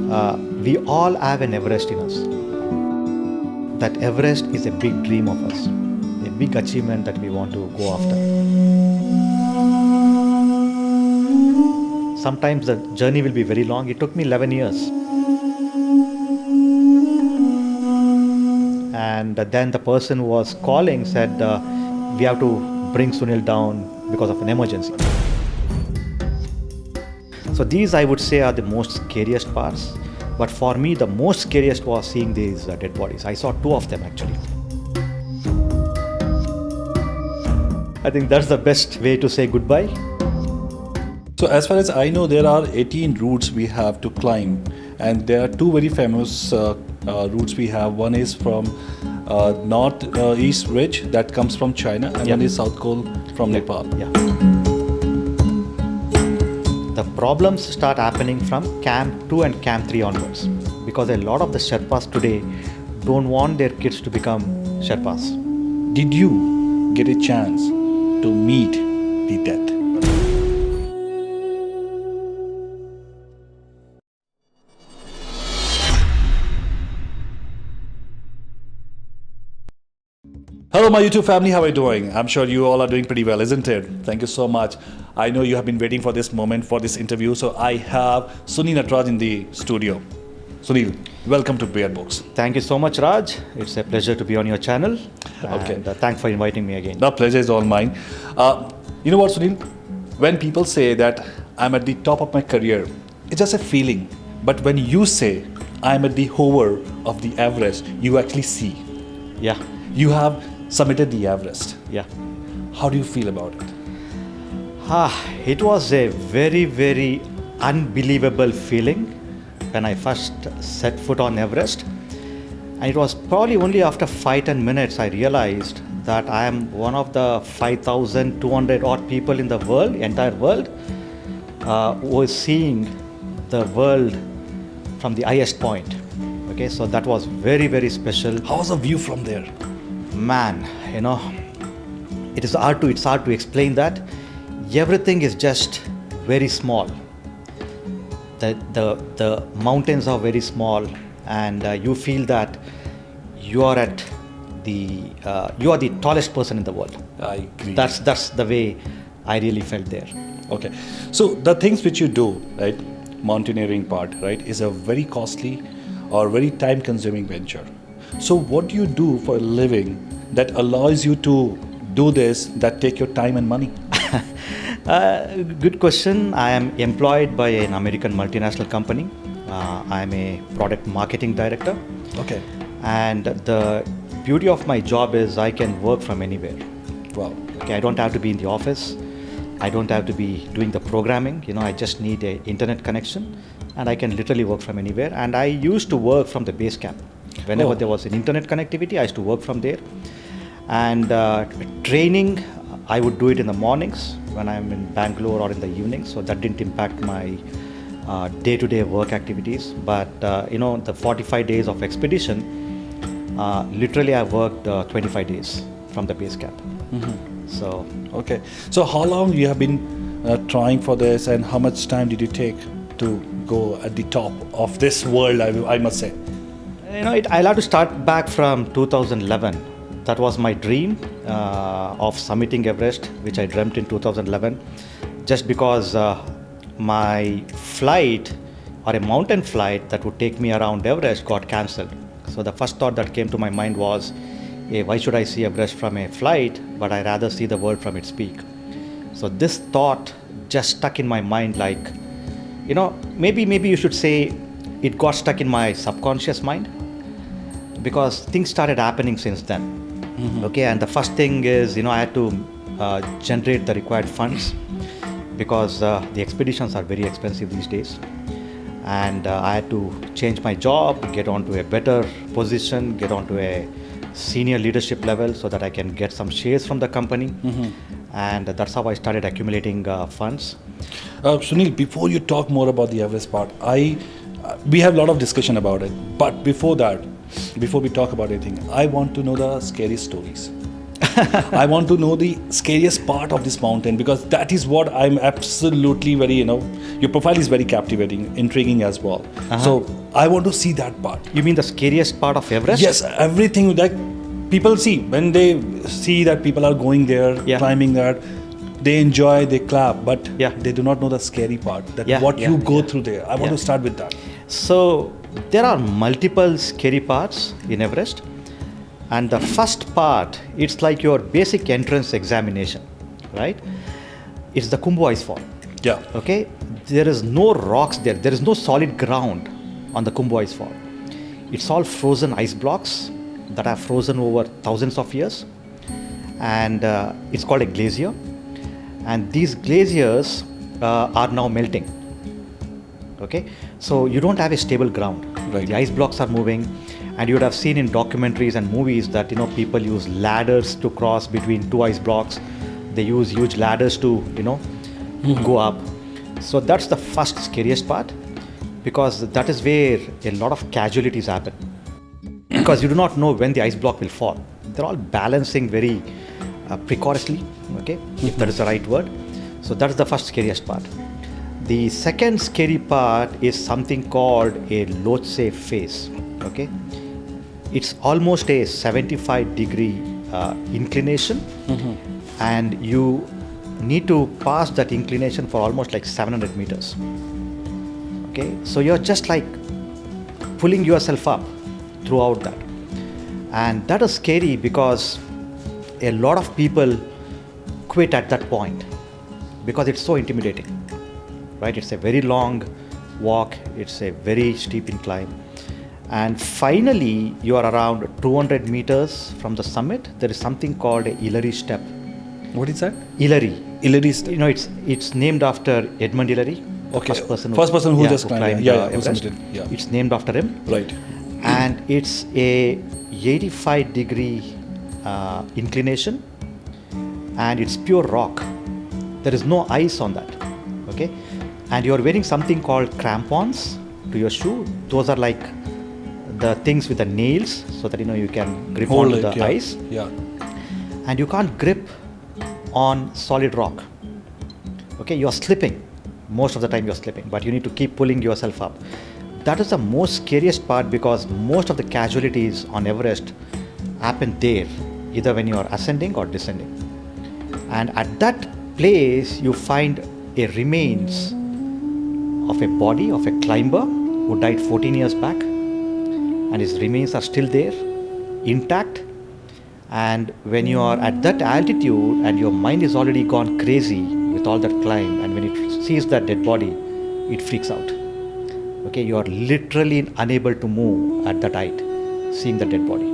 we all have an Everest in us. That Everest is a big dream of us, a big achievement that we want to go after. Sometimes the journey will be very long. It took me 11 years. And then the person who was calling said, we have to bring Sunil down because of an emergency. So these, I would say, are the most scariest parts. But for me, the most scariest was seeing these dead bodies. I saw 2 of them actually. I think that's the best way to say goodbye. So as far as I know, there are 18 routes we have to climb, and there are 2 very famous routes we have. One is from northeast ridge that comes from China, and one is South Col from Nepal. Yeah. The problems start happening from Camp 2 and Camp 3 onwards, because a lot of the Sherpas today don't want their kids to become Sherpas. Did you get a chance to meet the death? Hello my YouTube family, how are you doing? I'm sure you all are doing pretty well, isn't it? Thank you so much. I know you have been waiting for this moment, for this interview. So I have Sunil Natraj in the studio. Sunil, welcome to Beerbooks. Thank you so much, Raj. It's a pleasure to be on your channel. Okay. And thanks for inviting me again. The pleasure is all mine. You know what, Sunil? When people say that I'm at the top of my career, it's just a feeling. But when you say I'm at the hover of the Everest, you actually see. Yeah. You have summited the Everest. Yeah. How do you feel about it? It was a very, very unbelievable feeling when I first set foot on Everest. And it was probably only after 5-10 minutes I realized that I am one of the 5,200 odd people in the world, entire world, who is seeing the world from the highest point. Okay, so that was very, very special. How was the view from there? Man, you know, it's hard to explain that. Everything is just very small. The mountains are very small, and you feel that you are the tallest person in the world. I agree. That's the way I really felt there. Okay, so the things which you do, right, mountaineering part, right, is a very costly or very time-consuming venture. So what do you do for a living that allows you to do this, that take your time and money? Good question. I am employed by an American multinational company. I am a product marketing director. Okay. And the beauty of my job is I can work from anywhere. Wow. Okay, I don't have to be in the office. I don't have to be doing the programming. You know, I just need an internet connection, and I can literally work from anywhere. And I used to work from the base camp. Whenever there was an internet connectivity, I used to work from there. And training, I would do it in the mornings when I'm in Bangalore, or in the evenings. So that didn't impact my day-to-day work activities. But the 45 days of expedition, literally I worked 25 days from the base camp. Mm-hmm. So okay. So how long you have been trying for this, and how much time did you take to go at the top of this world, I must say? I'll have to start back from 2011. That was my dream of summiting Everest, which I dreamt in 2011. Just because my flight, or a mountain flight that would take me around Everest, got cancelled. So the first thought that came to my mind was, hey, why should I see Everest from a flight, but I rather see the world from its peak? So this thought just stuck in my mind, like, maybe you should say it got stuck in my subconscious mind, because things started happening since then. Mm-hmm. Okay, and the first thing is, I had to generate the required funds, because the expeditions are very expensive these days. And I had to change my job, get onto a better position, get onto a senior leadership level, so that I can get some shares from the company. Mm-hmm. And that's how I started accumulating funds. Sunil, before you talk more about the Everest part, we have a lot of discussion about it. But before that, before we talk about anything, I want to know the scariest stories. I want to know the scariest part of this mountain, because that is what I'm absolutely very, your profile is very captivating, intriguing as well. So I want to see that part. You mean the scariest part of Everest? Yes, everything like people see when they see that people are going there, climbing that. They enjoy, they clap, but they do not know the scary part. What you go through there. I want to start with that. So there are multiple scary parts in Everest, and the first part, it's like your basic entrance examination, right? It's the Khumbu ice fall. Yeah. Okay. There is no rocks there. There is no solid ground on the Khumbu ice fall. It's all frozen ice blocks that are frozen over thousands of years, and it's called a glacier. And these glaciers are now melting. Okay, so you don't have a stable ground. Right. The ice blocks are moving, and you would have seen in documentaries and movies that people use ladders to cross between two ice blocks. They use huge ladders to go up. So that's the first scariest part, because that is where a lot of casualties happen. Because you do not know when the ice block will fall. They're all balancing very precariously, okay, if that is the right word. So that's the first scariest part. The second scary part is something called a Lhotse phase. Okay, it's almost a 75-degree inclination, and you need to pass that inclination for almost like 700 meters. Okay, so you're just like pulling yourself up throughout that, and that is scary because a lot of people quit at that point because it's so intimidating, right? It's a very long walk, it's a very steep incline, and finally you are around 200 meters from the summit. There is something called a Hillary step. What is that? Hillary step. It's named after Edmund Hillary. Okay. First person who just climbed. Everest. It's named after him. Right. And it's a 85-degree inclination, and it's pure rock. There is no ice on that. Okay, and you are wearing something called crampons to your shoe. Those are like the things with the nails, so that you can grip onto the ice. Yeah. And you can't grip on solid rock. Okay, you are slipping. Most of the time you are slipping, but you need to keep pulling yourself up. That is the most scariest part, because most of the casualties on Everest happen there, either when you are ascending or descending. And at that place you find a remains of a body of a climber who died 14 years back, and his remains are still there, intact. And when you are at that altitude and your mind is already gone crazy with all that climb, and when it sees that dead body, it freaks out. Okay, you are literally unable to move at that height, seeing the dead body.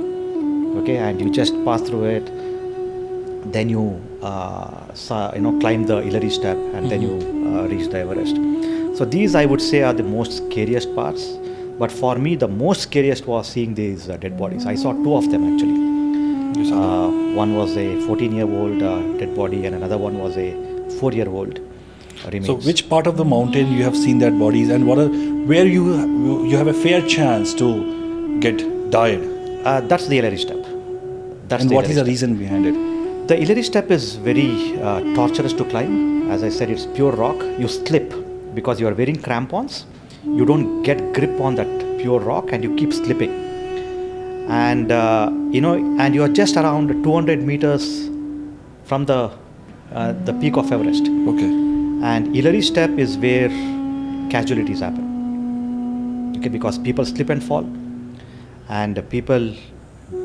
Okay, and you just pass through it. Then you climb the Hillary step, and then you reach the Everest. So these, I would say, are the most scariest parts. But for me, the most scariest was seeing these dead bodies. I saw two of them actually. One was a 14-year-old dead body, and another one was a 4-year-old remains. So which part of the mountain you have seen that bodies, and where you have a fair chance to get died? That's the Hillary step. And what is the reason behind it? The Hillary step is very torturous to climb. As I said, it's pure rock. You slip because you are wearing crampons. You don't get grip on that pure rock, and you keep slipping. And and you are just around 200 meters from the peak of Everest. Okay. And Hillary step is where casualties happen. Okay, because people slip and fall, and people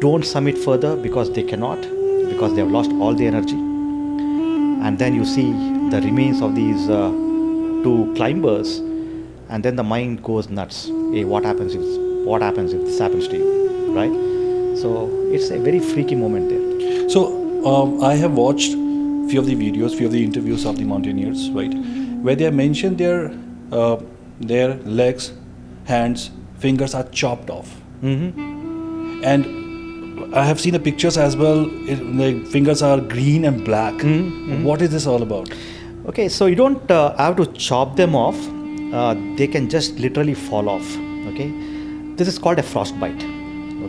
don't summit further because they cannot, because they have lost all the energy. And then you see the remains of these two climbers, and then the mind goes nuts. Hey, what happens if this happens to you, right? So it's a very freaky moment there. So I have watched few of the videos, few of the interviews of the mountaineers, right, where they mention their legs, hands, fingers are chopped off. Mm-hmm. And I have seen the pictures as well. The fingers are green and black. Mm-hmm. What is this all about? Okay, so you don't have to chop them off. They can just literally fall off. Okay, this is called a frostbite.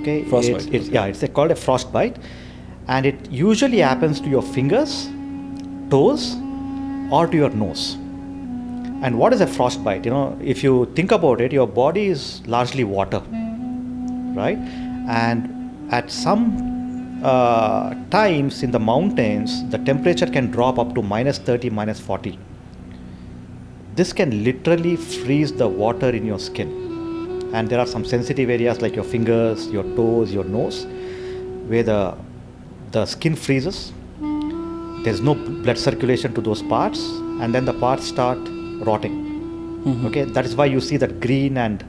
Okay, Frostbite. It's called a frostbite, And it usually happens to your fingers, toes, or to your nose. And what is a frostbite? If you think about it, your body is largely water, right? And at some times in the mountains, the temperature can drop up to -30, -40. This can literally freeze the water in your skin. And there are some sensitive areas like your fingers, your toes, your nose, where the skin freezes. There's no blood circulation to those parts, and then the parts start rotting. Okay, that is why you see that green and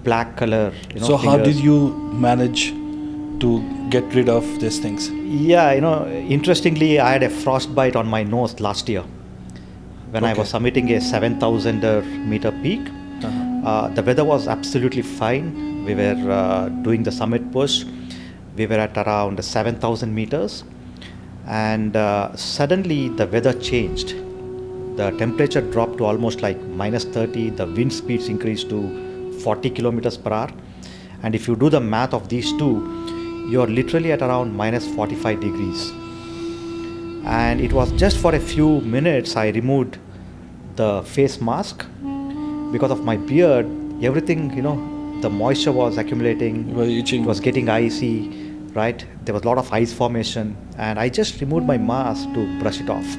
black color. So how did you manage to get rid of these things? Yeah, interestingly, I had a frostbite on my nose last year when I was summiting a 7,000 meter peak. The weather was absolutely fine. We were doing the summit push. We were at around 7,000 meters, and suddenly the weather changed. The temperature dropped to almost like -30. The wind speeds increased to 40 kilometers per hour. And if you do the math of these two, you're literally at around -45 degrees. And it was just for a few minutes I removed the face mask. Because of my beard, everything, the moisture was accumulating. You were itching. It was getting icy, right? There was a lot of ice formation. And I just removed my mask to brush it off.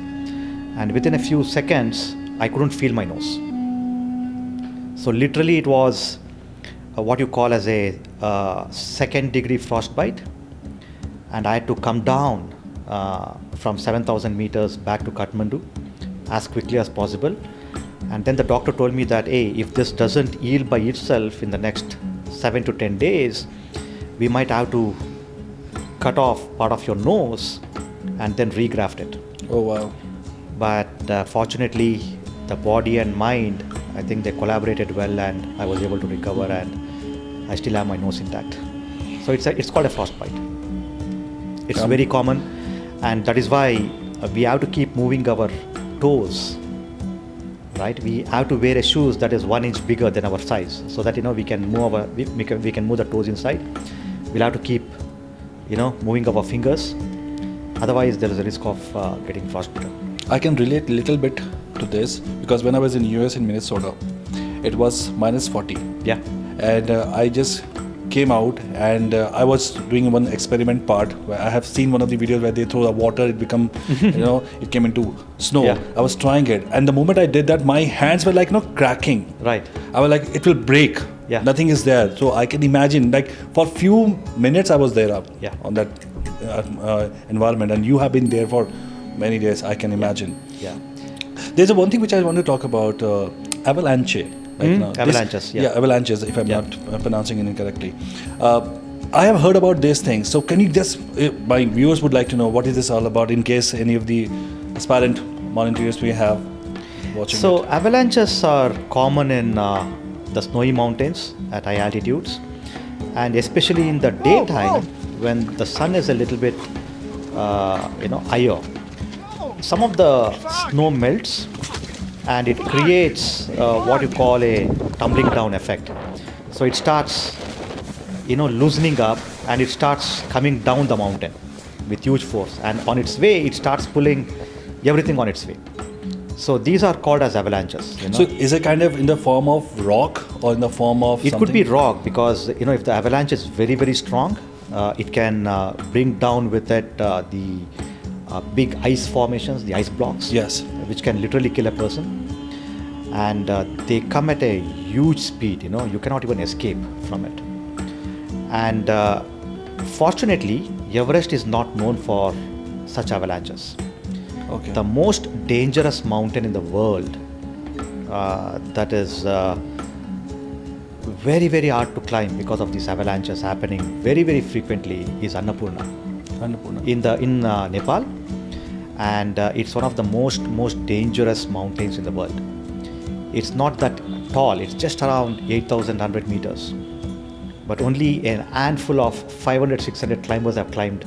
And within a few seconds, I couldn't feel my nose. So literally it was what you call as a second degree frostbite. And I had to come down from 7,000 meters back to Kathmandu as quickly as possible. And then the doctor told me that, hey, if this doesn't heal by itself in the next 7 to 10 days, we might have to cut off part of your nose and then regraft it. Oh, wow. But fortunately, the body and mind, I think they collaborated well, and I was able to recover, and I still have my nose intact. So it's called a frostbite. It's very common, and that is why we have to keep moving our toes, right? We have to wear a shoes that is 1 inch bigger than our size, so that we can move the toes inside. We'll have to keep moving our fingers. Otherwise, there is a risk of getting frostbitten. I can relate a little bit to this because when I was in US in Minnesota, it was -40. Yeah. And I just came out and I was doing one experiment part where I have seen one of the videos where they throw the water, it become, it came into snow. Yeah. I was trying it. And the moment I did that, my hands were like, cracking. Right. I was like, it will break. Yeah. Nothing is there. So I can imagine, like for few minutes I was there on that environment, and you have been there for many days, I can imagine. Yeah. There's one thing which I want to talk about, avalanche. Right now. Avalanches. Avalanches, if I'm not pronouncing it incorrectly. I have heard about these things. So can you just, my viewers would like to know what is this all about in case any of the aspirant mountaineers we have watching it. Avalanches are common in the snowy mountains at high altitudes, and especially in the daytime when the sun is a little bit higher. Some of the snow melts and it creates what you call a tumbling down effect. So it starts loosening up and it starts coming down the mountain with huge force, and on its way it starts pulling everything on its way. So these are called as avalanches. So is it kind of in the form of rock or in the form of It something? could be rock because if the avalanche is very, very strong, it can bring down with it the big ice formations, the ice blocks, which can literally kill a person. And they come at a huge speed, you cannot even escape from it. And fortunately, Everest is not known for such avalanches. Okay. The most dangerous mountain in the world that is very, very hard to climb because of these avalanches happening very, very frequently is Annapurna in Nepal, and it's one of the most dangerous mountains in the world. It's not that tall; it's just around 8,100 meters, but only a handful of 500-600 climbers have climbed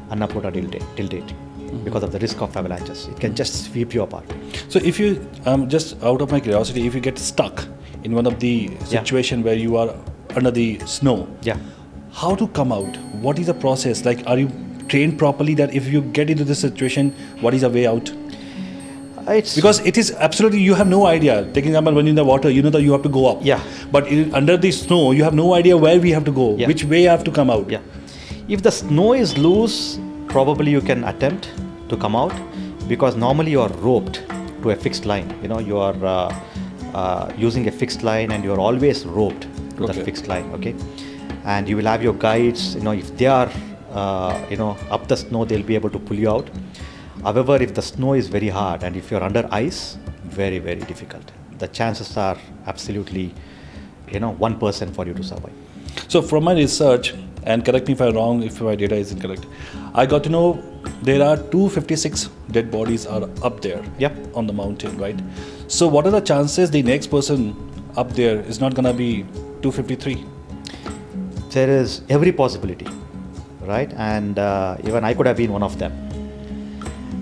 Annapurna till date. Because of the risk of avalanches, it can just sweep you apart. So if you, just out of my curiosity, if you get stuck in one of the situation where you are under the snow, how to come out? What is the process? Like, are you trained properly that if you get into this situation, what is the way out? It's Because it is absolutely, you have no idea. Taking example, when you're in the water, you know that you have to go up. Yeah. But under the snow, you have no idea where we have to go, Yeah. which way you have to come out. Yeah. If the snow is loose, probably you can attempt to come out, because normally you are roped to a fixed line. You know, you are using a fixed line, and you are always roped to that fixed line. Okay, and you will have your guides. You know, if they are up the snow, they'll be able to pull you out. However, if the snow is very hard and if you're under ice, very, very difficult. The chances are absolutely 1% for you to survive. So from my research, and correct me if I'm wrong, if my data is incorrect, I got to know there are 256 dead bodies are up there. Yep. On the mountain, right? So what are the chances the next person up there is not going to be 253? There is every possibility, right? And even I could have been one of them.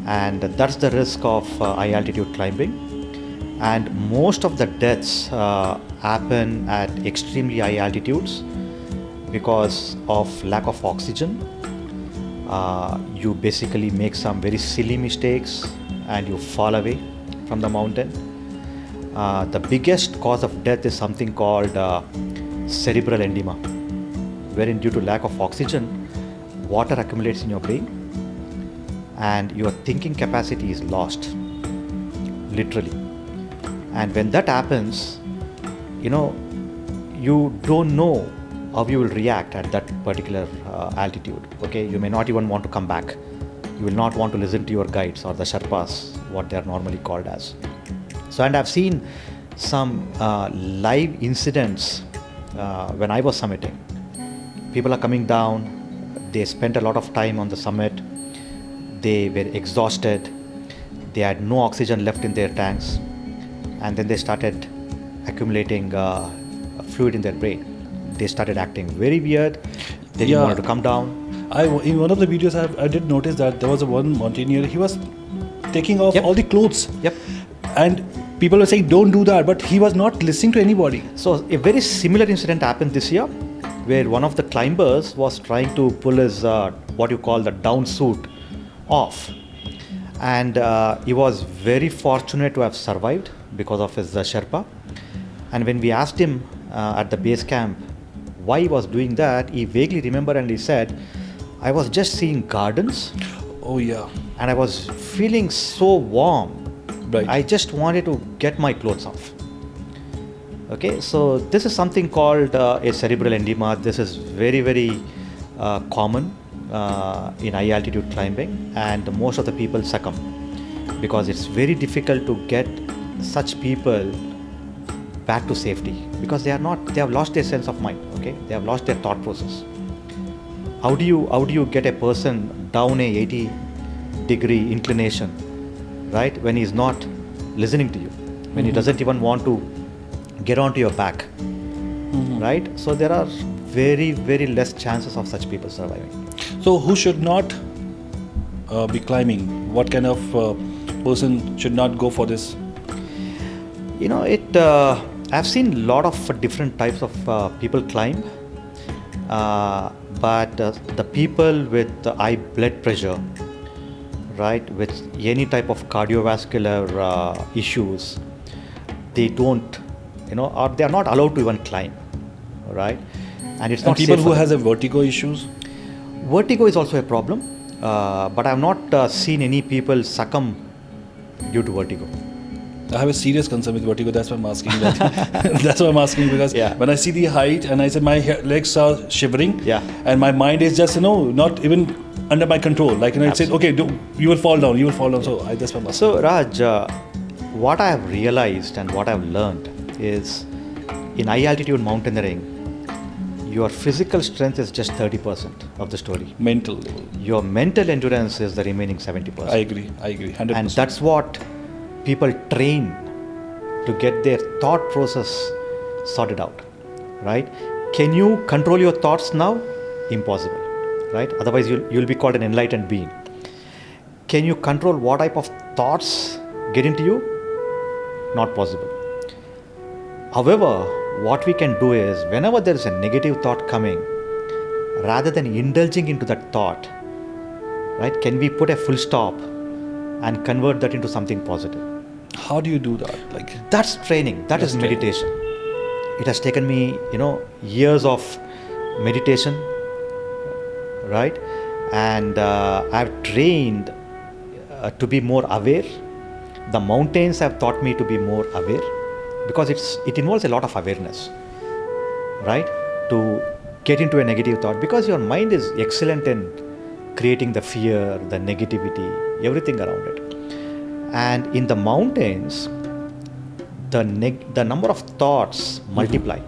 And that's the risk of high altitude climbing. And most of the deaths happen at extremely high altitudes because of lack of oxygen. You basically make some very silly mistakes and you fall away from the mountain. The biggest cause of death is something called cerebral edema, wherein due to lack of oxygen, water accumulates in your brain and your thinking capacity is lost, literally. And when that happens, you don't know how you will react at that particular altitude. Okay, you may not even want to come back. You will not want to listen to your guides or the Sherpas, what they are normally called as. So, and I've seen some live incidents when I was summiting. People are coming down, they spent a lot of time on the summit, they were exhausted, they had no oxygen left in their tanks, and then they started accumulating fluid in their brain. They started acting very weird, they didn't want to come down. In one of the videos I did notice that there was one mountaineer, he was taking off all the clothes. Yep. And people were saying don't do that, but he was not listening to anybody. So a very similar incident happened this year, where one of the climbers was trying to pull his what you call the down suit off, and he was very fortunate to have survived because of his Sherpa. And when we asked him at the base camp why he was doing that, he vaguely remembered and he said, I was just seeing gardens. Oh yeah. And I was feeling so warm. Right. I just wanted to get my clothes off. Okay, so this is something called a cerebral edema. This is very, very common in high altitude climbing, and most of the people succumb because it's very difficult to get such people back to safety because they have lost their sense of mind. Okay, they have lost their thought process. How do you get a person down a 80-degree inclination, right, when he's not listening to you, when he doesn't even want to get onto your back, right? So there are very, very less chances of such people surviving. So who should not be climbing? What kind of person should not go for this? I've seen a lot of different types of people climb, but the people with high blood pressure, right, with any type of cardiovascular issues, they don't, or they are not allowed to even climb, right? And it's not people safe who for has them. a vertigo issues. Vertigo is also a problem, but I have not seen any people succumb due to vertigo. I have a serious concern with vertigo. That's why I'm asking that. That's why I'm asking, because when I see the height and I said my legs are shivering, and my mind is just not even under my control. Like it says, okay, you will fall down. You will fall down. So that's why I'm asking. So Raj, what I have realized and what I've learned is, in high altitude mountaineering, your physical strength is just 30% of the story. Mental level. Your mental endurance is the remaining 70%. I agree. 100%. And that's what people train to get their thought process sorted out, right? Can you control your thoughts now? Impossible, right? Otherwise you'll be called an enlightened being. Can you control what type of thoughts get into you? Not possible. However, what we can do is, whenever there is a negative thought coming, rather than indulging into that thought, right? Can we put a full stop and convert that into something positive? How do you do that? Like, That's training. That is meditation. It has taken me, years of meditation, right? And I've trained to be more aware. The mountains have taught me to be more aware because it involves a lot of awareness, right? To get into a negative thought, because your mind is excellent in creating the fear, the negativity, everything around it. And in the mountains, the number of thoughts multiply.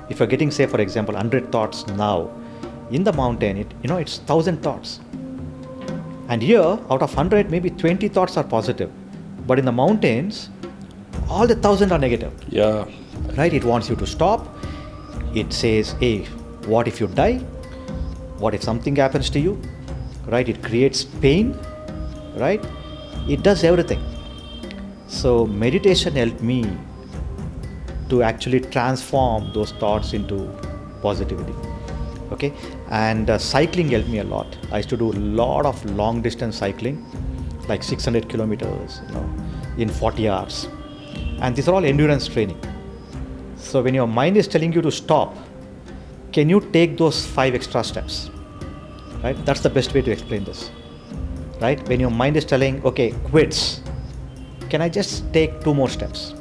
If you're getting, say, for example, 100 thoughts now, in the mountain, it's 1,000 thoughts. And here, out of 100, maybe 20 thoughts are positive. But in the mountains, all the 1,000 are negative. yeah, Right? It wants you to stop. It says, hey, what if you die? What if something happens to you? Right? It creates pain. Right? It does everything. So meditation helped me to actually transform those thoughts into positivity. Okay? And cycling helped me a lot. I used to do a lot of long distance cycling, like 600 kilometers, in 40 hours. And these are all endurance training. So when your mind is telling you to stop, can you take those 5 extra steps? Right? That's the best way to explain this. Right? When your mind is telling, okay, quits, can I just take 2 more steps?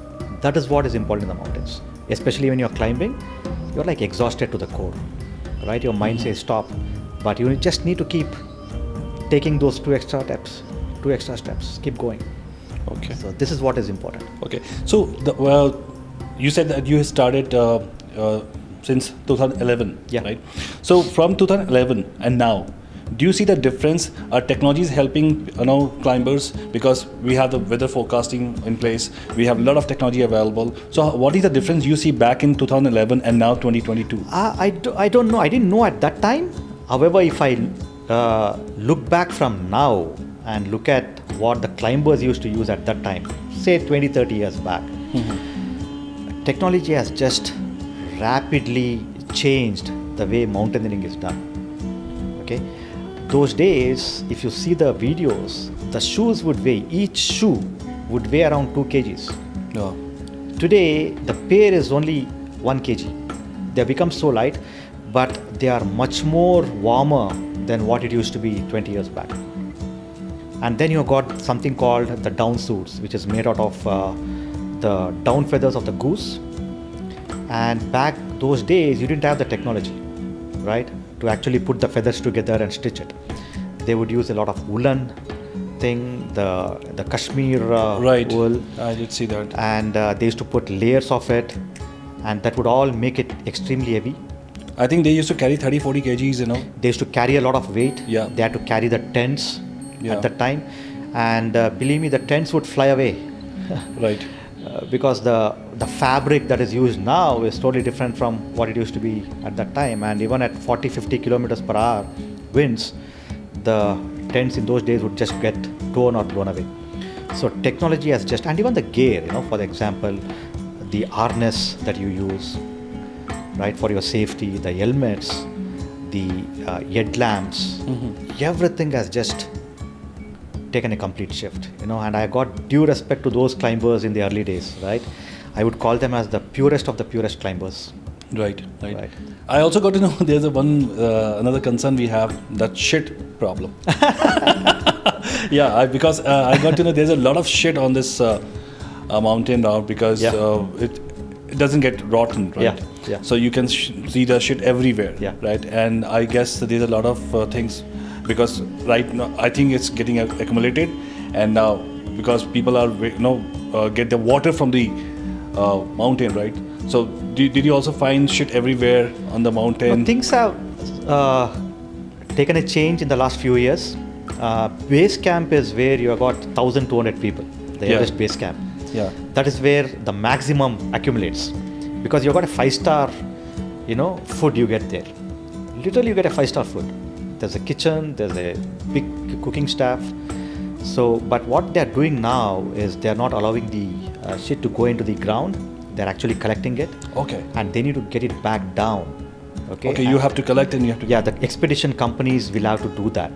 That is what is important in the mountains. Especially when you're climbing, you're like exhausted to the core. Right? Your mind says stop, but you just need to keep taking those 2 extra steps, keep going. okay. So this is what is important. Okay, so you said that you started since 2011, Yeah. right? So from 2011 and now, do you see the difference? Technology is helping climbers because we have the weather forecasting in place. We have a lot of technology available. So what is the difference you see back in 2011 and now 2022? I don't know. I didn't know at that time. However, if I look back from now and look at what the climbers used to use at that time, say 20, 30 years back, technology has just rapidly changed the way mountaineering is done. Okay? Those days, if you see the videos, the shoes would weigh, each shoe would weigh around 2 kgs. Yeah. Today, the pair is only 1 kg. They have become so light, but they are much more warmer than what it used to be 20 years back. And then you got something called the down suits, which is made out of the down feathers of the goose. And back those days, you didn't have the technology, right, to actually put the feathers together and stitch it. They would use a lot of woolen thing, the cashmere Right. wool, I did see that. and they used to put layers of it, and that would all make it extremely heavy. I think they used to carry 30-40 kgs, They used to carry a lot of weight. Yeah. They had to carry the tents Yeah. at that time, and believe me, the tents would fly away. Right. Because the fabric that is used now is totally different from what it used to be at that time. And even at 40-50 kilometers per hour winds, the tents in those days would just get torn or blown away. So technology has just, and even the gear, for example, the harness that you use, right, for your safety, the helmets, the headlamps, everything has just taken a complete shift, and I got due respect to those climbers in the early days, right? I would call them as the purest of the purest climbers. Right. Right. I also got to know there's another concern we have, that shit problem. Yeah, because I got to know there's a lot of shit on this mountain now because it doesn't get rotten, right? Yeah. So you can see the shit everywhere, Yeah. right? And I guess there's a lot of things because right now I think it's getting accumulated, and now because people are get the water from the mountain, right? So did you also find shit everywhere on the mountain? Things have taken a change in the last few years. Base camp is where you have got 1,200 people, the Everest base camp. Yeah. That is where the maximum accumulates, because you've got a 5-star, food you get there. Literally, you get a 5-star food. There's a kitchen, there's a big cooking staff. So, but what they're doing now is they're not allowing the shit to go into the ground. They're actually collecting it. Okay. And they need to get it back down. Okay. Okay, you have to collect and you have to. Yeah, the expedition companies will have to do that.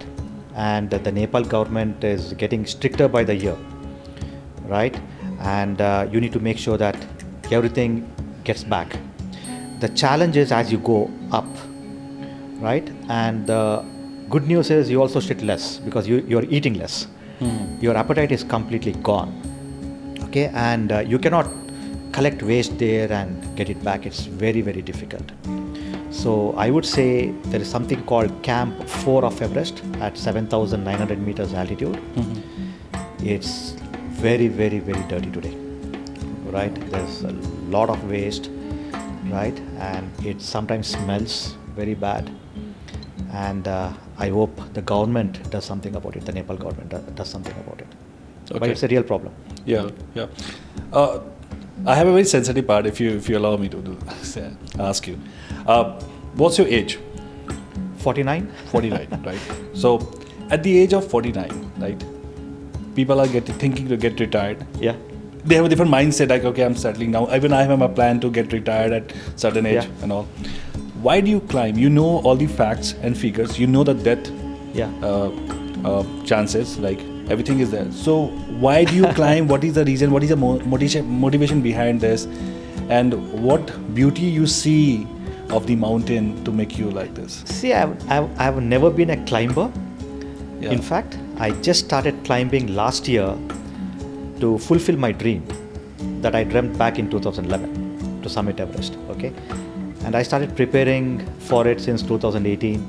and the Nepal government is getting stricter by the year, right? And you need to make sure that everything gets back. The challenge is as you go up, right? And the good news is you also sit less because you're eating less. Your appetite is completely gone, okay? And you cannot collect waste there and get it back. It's very, very difficult. So I would say there is something called Camp 4 of Everest at 7,900 meters altitude. It's very, very, very dirty today, right? There's a lot of waste, right? And it sometimes smells very bad. And I hope the government does something about it. The Nepal government does something about it. Okay. But it's a real problem. Yeah. I have a very sensitive part. If you allow me to ask you, what's your age? 49. 49, right? So, at the age of 49, right? People are thinking to get retired. Yeah. They have a different mindset. Like, okay, I'm settling now. Even I have a plan to get retired at certain age and all. Why do you climb? You know all the facts and figures. You know the death chances. Like everything is there. So why do you climb? What is the reason? What is the motivation behind this? And what beauty you see of the mountain to make you like this? See, I've never been a climber. Yeah. In fact, I just started climbing last year to fulfill my dream that I dreamt back in 2011 to summit Everest. Okay. And I started preparing for it since 2018,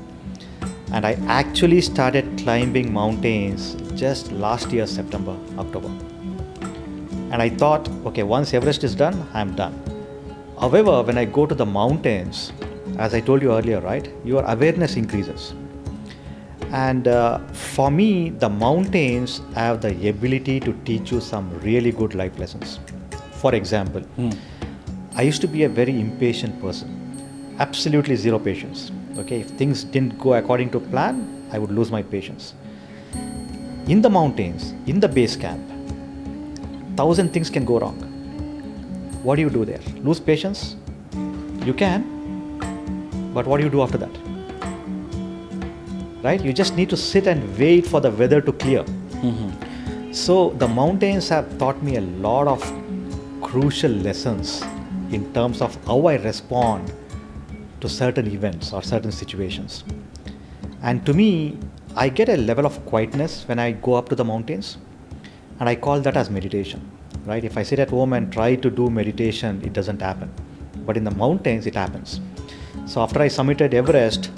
and I actually started climbing mountains just last year, September, October. And I thought, okay, once Everest is done, I'm done. However, when I go to the mountains, as I told you earlier, right, your awareness increases. And for me, the mountains have the ability to teach you some really good life lessons. For example, I used to be a very impatient person. Absolutely zero patience. Okay, if things didn't go according to plan, I would lose my patience. In the mountains, in the base camp, 1,000 things can go wrong. What do you do there? Lose patience? You can, but what do you do after that? Right? You just need to sit and wait for the weather to clear. So the mountains have taught me a lot of crucial lessons in terms of how I respond to certain events or certain situations. And to me, I get a level of quietness when I go up to the mountains, and I call that as meditation, right? If I sit at home and try to do meditation, it doesn't happen. But in the mountains, it happens. So after I summited Everest,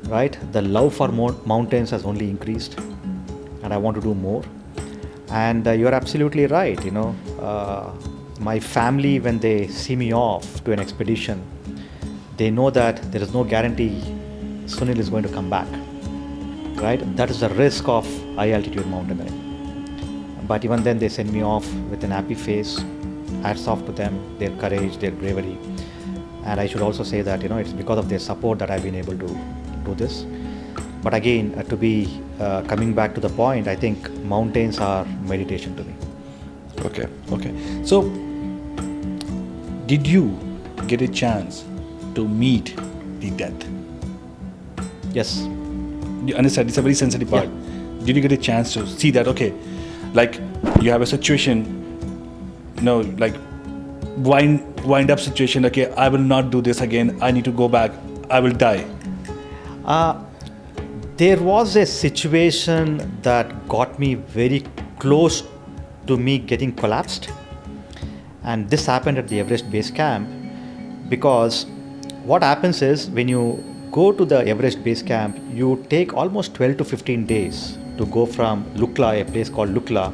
right, the love for mountains has only increased, and I want to do more. And you're absolutely right, my family, when they see me off to an expedition, they know that there is no guarantee Sunil is going to come back, right? That is the risk of high altitude mountaineering. But even then, they send me off with an happy face. Hats off to them, their courage, their bravery. And I should also say that, it's because of their support that I've been able to do this. But again, to be coming back to the point, I think mountains are meditation to me. Okay. So, did you get a chance to meet the death? Yes. You understand? It's a very sensitive part. Yeah. Did you get a chance to see that? Okay, like you have a situation, like wind up situation. Okay, I will not do this again. I need to go back. I will die. There was a situation that got me very close to me getting collapsed, and this happened at the Everest base camp. Because what happens is, when you go to the Everest base camp, you take almost 12 to 15 days to go from Lukla, a place called Lukla,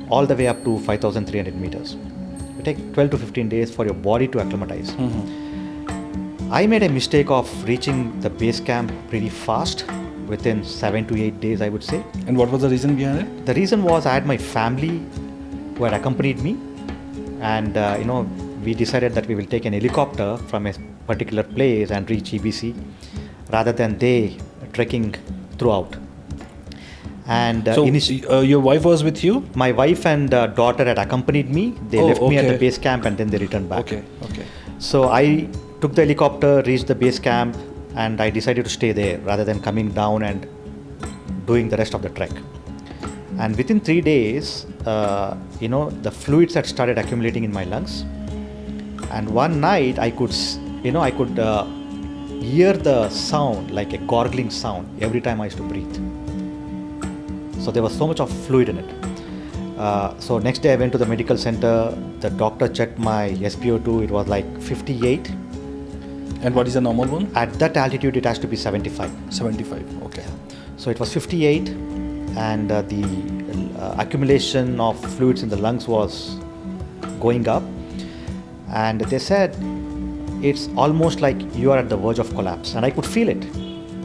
all the way up to 5,300 meters. You take 12 to 15 days for your body to acclimatize. I made a mistake of reaching the base camp pretty fast, within 7 to 8 days, I would say. And what was the reason behind it? The reason was I had my family who had accompanied me, and we decided that we will take an helicopter from a particular place and reach EBC rather than they trekking throughout. And so your wife was with you? My wife and daughter had accompanied me. They left me at the base camp and then they returned back. Okay. So I took the helicopter, reached the base camp, and I decided to stay there rather than coming down and doing the rest of the trek. And within 3 days, the fluids had started accumulating in my lungs. And one night I could hear the sound, like a gargling sound, every time I used to breathe. So there was so much of fluid in it. So next day I went to the medical center. The doctor checked my SpO2. It was like 58. And what is the normal one? At that altitude, it has to be 75. 75, okay. So it was 58, and the accumulation of fluids in the lungs was going up. And they said, it's almost like you are at the verge of collapse. And I could feel it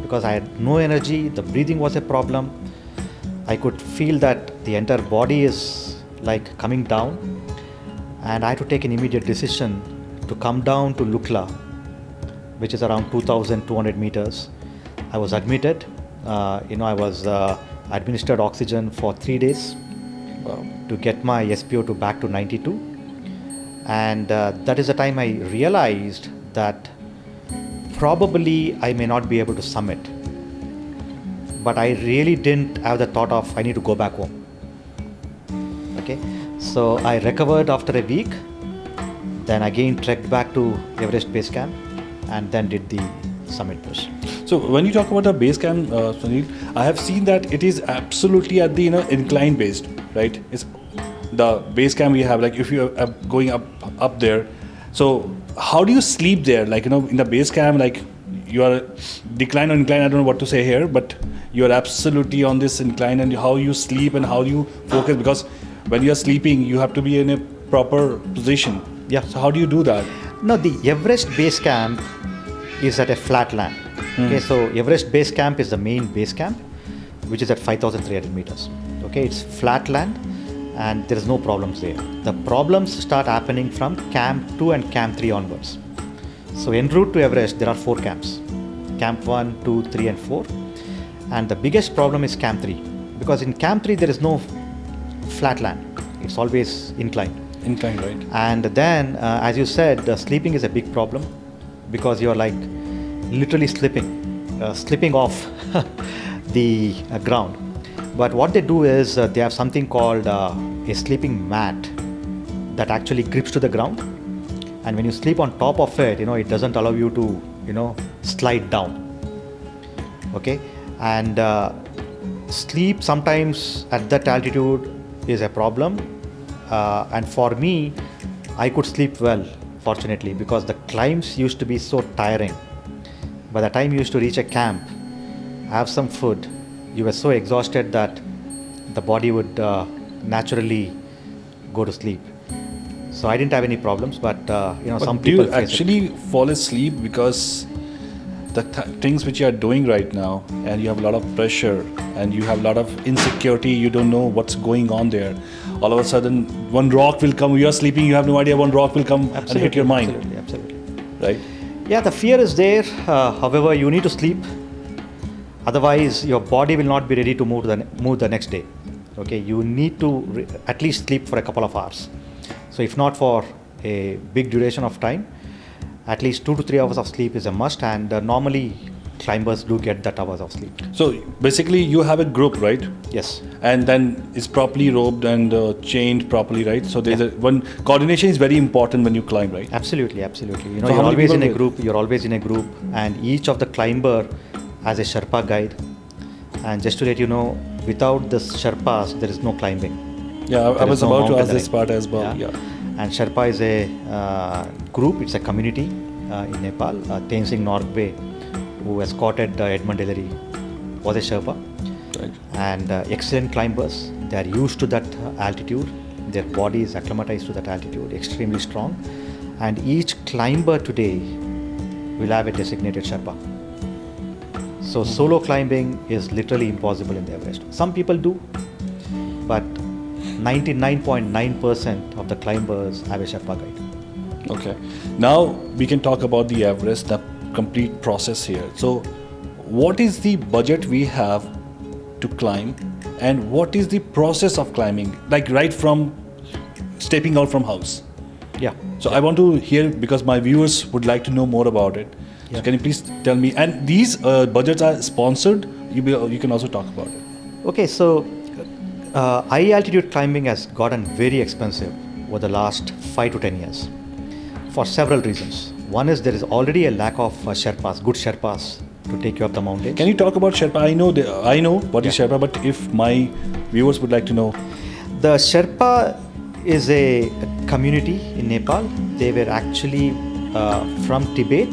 because I had no energy. The breathing was a problem. I could feel that the entire body is like coming down. And I had to take an immediate decision to come down to Lukla, which is around 2,200 meters. I was admitted. I was administered oxygen for 3 days to get my SpO2 back to 92. And that is the time I realized that probably I may not be able to summit. But I really didn't have the thought of I need to go back home. Okay, so I recovered after a week, then again trekked back to Everest Base Camp, and then did the summit push. So when you talk about the base camp, Sunil, I have seen that it is absolutely at the incline based, right? It's the base camp we have. Like if you are going up there, so how do you sleep there? Like in the base camp, like you are decline or incline. I don't know what to say here, but you are absolutely on this incline, and how you sleep and how you focus, because when you are sleeping, you have to be in a proper position. Yeah. So how do you do that? No, the Everest Base Camp is at a flat land. Okay, so Everest Base Camp is the main base camp, which is at 5,300 meters. Okay, it's flat land and there is no problems there. The problems start happening from Camp 2 and Camp 3 onwards. So en route to Everest, there are 4 camps. Camp 1, 2, 3 and 4. And the biggest problem is Camp 3. Because in Camp 3, there is no flat land. It's always inclined. Incline, right? And then, as you said, the sleeping is a big problem because you're like literally slipping off the ground. But what they do is they have something called a sleeping mat that actually grips to the ground. And when you sleep on top of it, it doesn't allow you to, slide down. Okay? And sleep sometimes at that altitude is a problem. And for me, I could sleep well, fortunately, because the climbs used to be so tiring. By the time you used to reach a camp, have some food, you were so exhausted that the body would naturally go to sleep. So I didn't have any problems, but some people do you actually fall asleep because the things which you are doing right now, and you have a lot of pressure and you have a lot of insecurity, you don't know what's going on there. All of a sudden, one rock will come, you are sleeping, you have no idea, one rock will come and hit your mind. Absolutely. Right? Yeah, the fear is there. However, you need to sleep. Otherwise, your body will not be ready to move the next day. Okay, you need to at least sleep for a couple of hours. So if not for a big duration of time, at least 2 to 3 hours of sleep is a must, and normally climbers do get that hours of sleep. So basically you have a group, right? Yes. And then it's properly roped and chained properly, right? So there's one coordination is very important when you climb, right? Absolutely. So you're how many always in a people group. You're always in a group, and each of the climber has a Sherpa guide. And just to let you know, without the Sherpas, there is no climbing. Yeah, I was about to ask this part as well. Yeah. And Sherpa is a group, it's a community in Nepal. Tenzing Norgay, who escorted Edmund Hillary, was a Sherpa. Right. And excellent climbers. They are used to that altitude. Their body is acclimatized to that altitude, extremely strong. And each climber today will have a designated Sherpa. So solo climbing is literally impossible in the Everest. Some people do, but 99.9% of the climbers have a Sherpa guide. Okay. Now we can talk about the Everest, the complete process here. So what is the budget we have to climb, and what is the process of climbing, like right from stepping out from house? Yeah. So I want to hear, because my viewers would like to know more about it. Yeah. So can you please tell me, and these budgets are sponsored, you can also talk about it. Okay, so high altitude climbing has gotten very expensive over the last 5 to 10 years for several reasons. One is there is already a lack of Sherpas, good Sherpas to take you up the mountains. Can you talk about Sherpa? I know what is Yeah. Sherpa, but if my viewers would like to know. The Sherpa is a community in Nepal. They were actually from Tibet.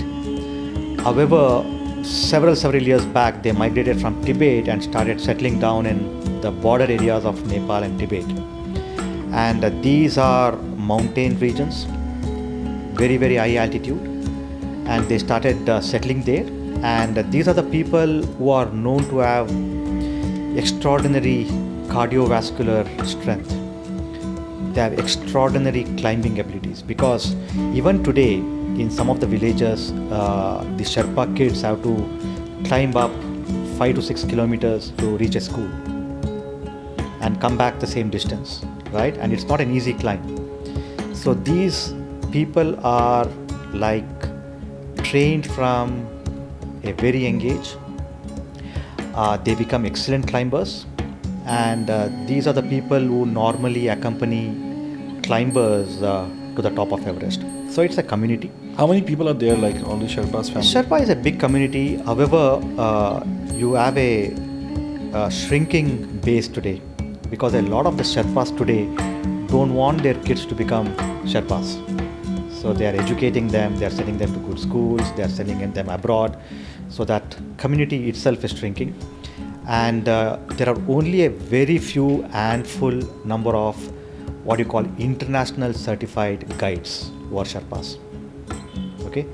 However, several years back, they migrated from Tibet and started settling down in the border areas of Nepal and Tibet. And these are mountain regions, very high altitude, and they started settling there. And these are the people who are known to have extraordinary cardiovascular strength. They have extraordinary climbing abilities, because even today in some of the villages, the Sherpa kids have to climb up 5 to 6 kilometers to reach a school and come back the same distance, right? And it's not an easy climb. So these people are like trained from a very young age. They become excellent climbers, and these are the people who normally accompany climbers to the top of Everest. So it's a community. How many people are there, like all the Sherpas family? Sherpa is a big community. However, you have a shrinking base today, because a lot of the Sherpas today don't want their kids to become Sherpas. So they are educating them, they are sending them to good schools, they are sending them abroad. So that community itself is shrinking. And there are only a very few handful number of what you call international certified guides who are Sherpas. Okay,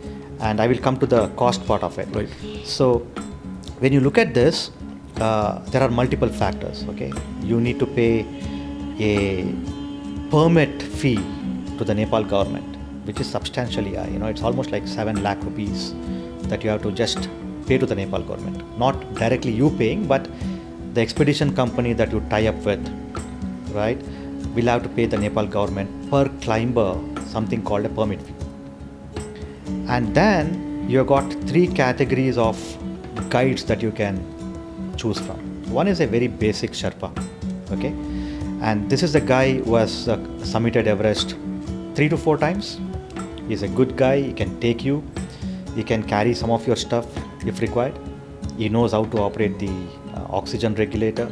and I will come to the cost part of it. Right. So when you look at this, there are multiple factors. Okay, you need to pay a permit fee to the Nepal government, which is substantially high. It's almost like 7 lakh rupees that you have to just pay to the Nepal government. Not directly you paying, but the expedition company that you tie up with, right, will have to pay the Nepal government per climber something called a permit fee. And then you have got 3 categories of guides that you can choose from. One is a very basic Sherpa, okay, and this is the guy who has summited Everest 3 to 4 times. He's a good guy. He can take you. He can carry some of your stuff if required. He knows how to operate the oxygen regulator,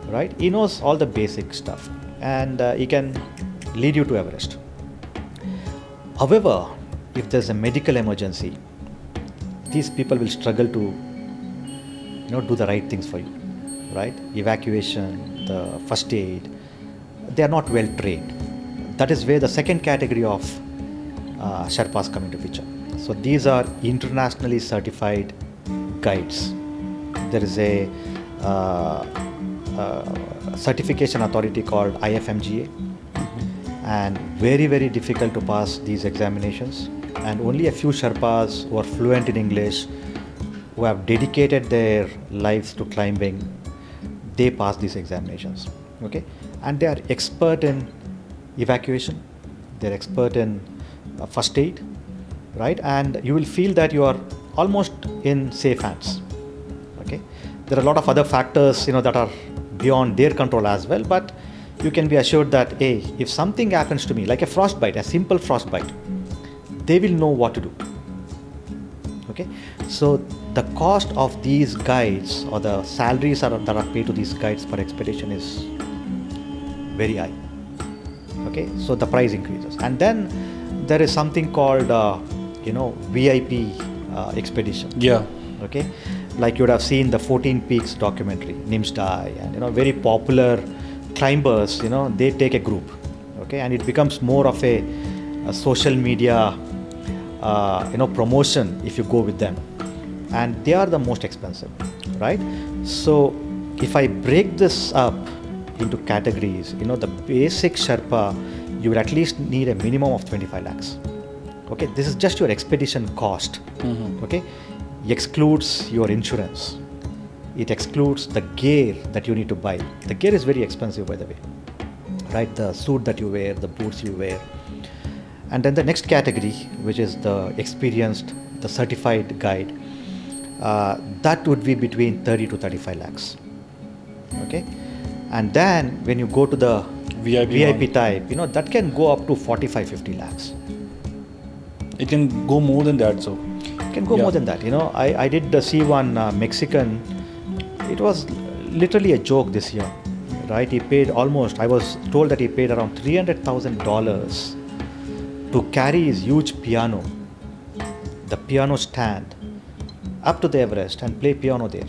right? He knows all the basic stuff, and he can lead you to Everest. However, if there's a medical emergency, these people will struggle to do the right things for you, right? Evacuation, the first aid, they are not well trained. That is where the second category of Sherpas come into picture. So these are internationally certified guides. There is a certification authority called IFMGA, and very difficult to pass these examinations. And only a few Sherpas who are fluent in English, who have dedicated their lives to climbing, they pass these examinations. Okay, and they are expert in evacuation. They're expert in first aid, right? And you will feel that you are almost in safe hands. Okay, there are a lot of other factors that are beyond their control as well, but you can be assured that if something happens to me, like a frostbite, a simple frostbite, they will know what to do. Okay, so the cost of these guides, or the salaries that are paid to these guides per expedition, is very high. Okay, so the price increases. And then there is something called VIP expedition. Yeah. Okay, like you would have seen the 14 Peaks documentary, Nimsdai, and very popular climbers, they take a group. Okay, and it becomes more of a social media promotion if you go with them, and they are the most expensive, right? So if I break this up into categories, the basic Sherpa, you will at least need a minimum of 25 lakhs. Okay, this is just your expedition cost. Okay, it excludes your insurance. It excludes the gear that you need to buy. The gear is very expensive, by the way, right? The suit that you wear, the boots you wear. And then the next category, which is the experienced, the certified guide, that would be between 30 to 35 lakhs. Okay, and then when you go to the VIP type, that can go up to 45-50 lakhs. It can go more than that, so. It can go more than that. I did see one Mexican. It was literally a joke this year, right? He paid almost, I was told that he paid around $300,000 to carry his huge piano, the piano stand, up to the Everest and play piano there.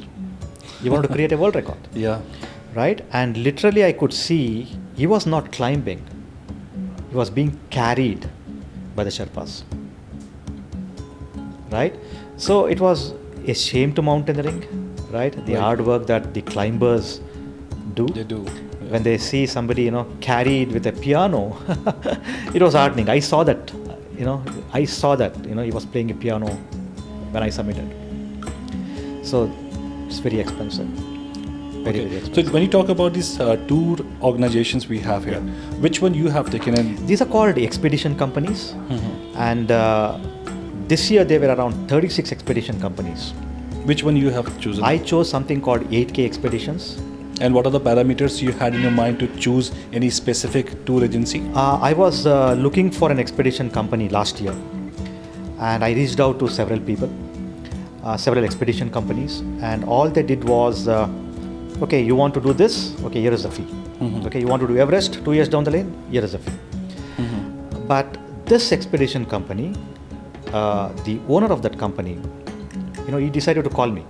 He wanted to create a world record. Yeah. Right? And literally I could see he was not climbing. He was being carried by the Sherpas. Right? So it was a shame to mountaineering, right? The hard work that the climbers do. They do. When they see somebody, carried with a piano, it was heartening. I saw that, he was playing a piano when I submitted. So it's very expensive. Very expensive. So when you talk about these tour organizations we have here, which one you have taken in? These are called expedition companies. Mm-hmm. And this year there were around 36 expedition companies. Which one you have chosen? I chose something called 8K Expeditions. And what are the parameters you had in your mind to choose any specific tour agency? I was looking for an expedition company last year, and I reached out to several people, several expedition companies, and all they did was, okay, you want to do this? Okay, here is the fee. Mm-hmm. Okay, you want to do Everest 2 years down the lane? Here is the fee. Mm-hmm. But this expedition company, the owner of that company, he decided to call me.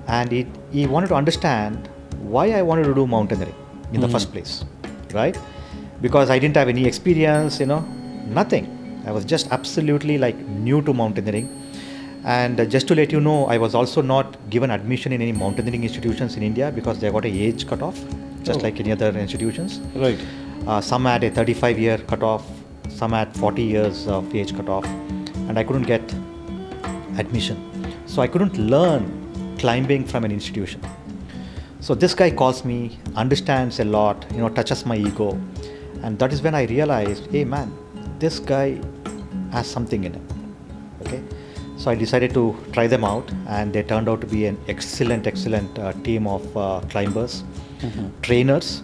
And he wanted to understand why I wanted to do mountaineering in the first place, right? Because I didn't have any experience, nothing. I was just absolutely new to mountaineering. And just to let you know, I was also not given admission in any mountaineering institutions in India because they got an age cutoff, just like any other institutions. Right. Some had a 35-year cutoff, some had 40 years of age cutoff, and I couldn't get admission. So I couldn't learn climbing from an institution. So this guy calls me, understands a lot, touches my ego. And that is when I realized, hey man, this guy has something in him. Okay. So I decided to try them out, and they turned out to be an excellent team of climbers, trainers.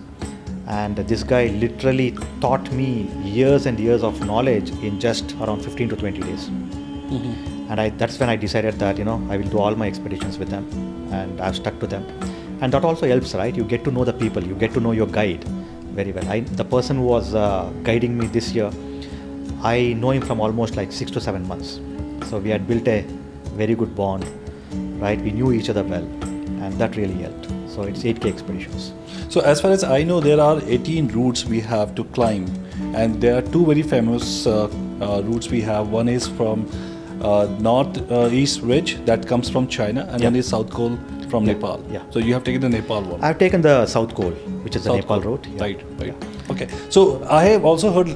And this guy literally taught me years and years of knowledge in just around 15 to 20 days. Mm-hmm. And that's when I decided that, I will do all my expeditions with them, and I've stuck to them. And that also helps, right? You get to know the people, you get to know your guide very well. The person who was guiding me this year, I know him from almost 6 to 7 months. So we had built a very good bond, right? We knew each other well, and that really helped. So it's 8K Expeditions. So as far as I know, there are 18 routes we have to climb, and there are two very famous routes we have. One is from north-east ridge that comes from China, and one is South Col from Nepal. Yeah. So you have taken the Nepal one. I've taken the South Col, which is the Nepal route. Yeah. Right. Yeah. Okay. So I have also heard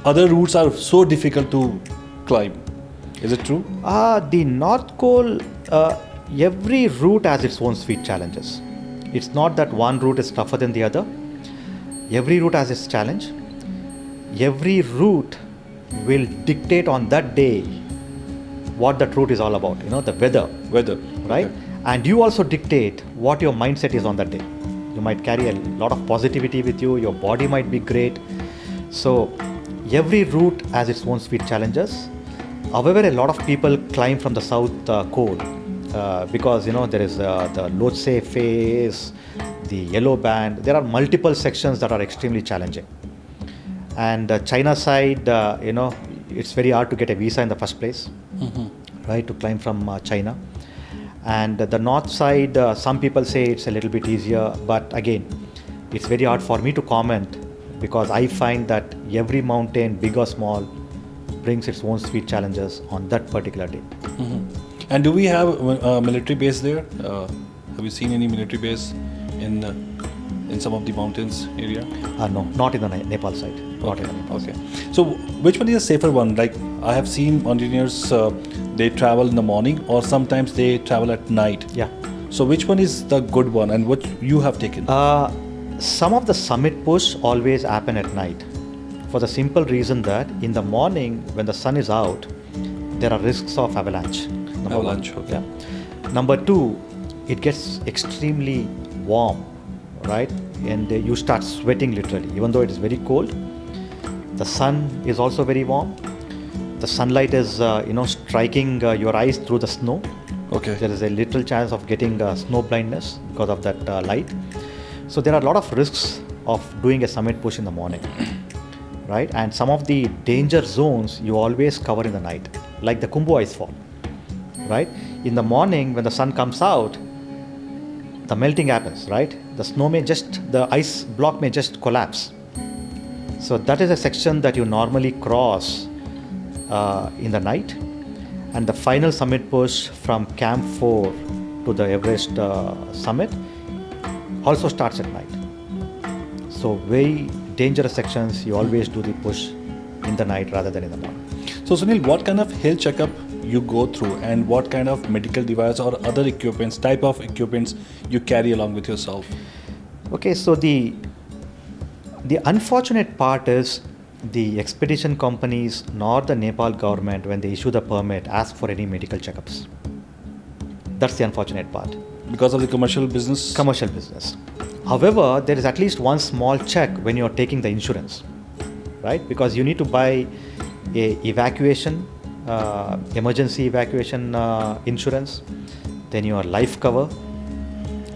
other routes are so difficult to climb. Is it true? The North Col, every route has its own sweet challenges. It's not that one route is tougher than the other. Every route has its challenge. Every route will dictate on that day what that route is all about, the weather. Right? Okay. And you also dictate what your mindset is on that day. You might carry a lot of positivity with you, your body might be great. So every route has its own sweet challenges. However, a lot of people climb from the South Col because, there is the Lhotse phase, the Yellow Band. There are multiple sections that are extremely challenging. And China side, it's very hard to get a visa in the first place, right, to climb from China. And the north side, some people say it's a little bit easier, but again, it's very hard for me to comment because I find that every mountain, big or small, brings its own sweet challenges on that particular day. And do we have a military base there? Have you seen any military base in some of the mountains area? No, not in the Nepal side. Not in the Nepal side. So which one is a safer one? I have seen mountaineers, they travel in the morning or sometimes they travel at night. Yeah. So which one is the good one and what you have taken? Some of the summit push always happen at night for the simple reason that in the morning when the sun is out, there are risks of avalanche. Avalanche, okay. Yeah. Number two, it gets extremely warm, right? And you start sweating literally, even though it is very cold. The sun is also very warm. The sunlight is, striking your eyes through the snow. Okay. There is a little chance of getting snow blindness because of that light. So there are a lot of risks of doing a summit push in the morning, right? And some of the danger zones you always cover in the night, like the Kumbu ice fall, right? In the morning when the sun comes out, the melting happens, right? The ice block may just collapse. So that is a section that you normally cross in the night. And the final summit push from Camp 4 to the Everest summit also starts at night. So very dangerous sections, you always do the push in the night rather than in the morning. So Sunil, what kind of health checkup you go through and what kind of medical device or other equipments, type of equipments you carry along with yourself? Okay, so the unfortunate part is the expedition companies nor the Nepal government, when they issue the permit, ask for any medical checkups. That's the unfortunate part. Because of the commercial business? Commercial business. However, there is at least one small check when you're taking the insurance, right? Because you need to buy a emergency evacuation insurance, then your life cover,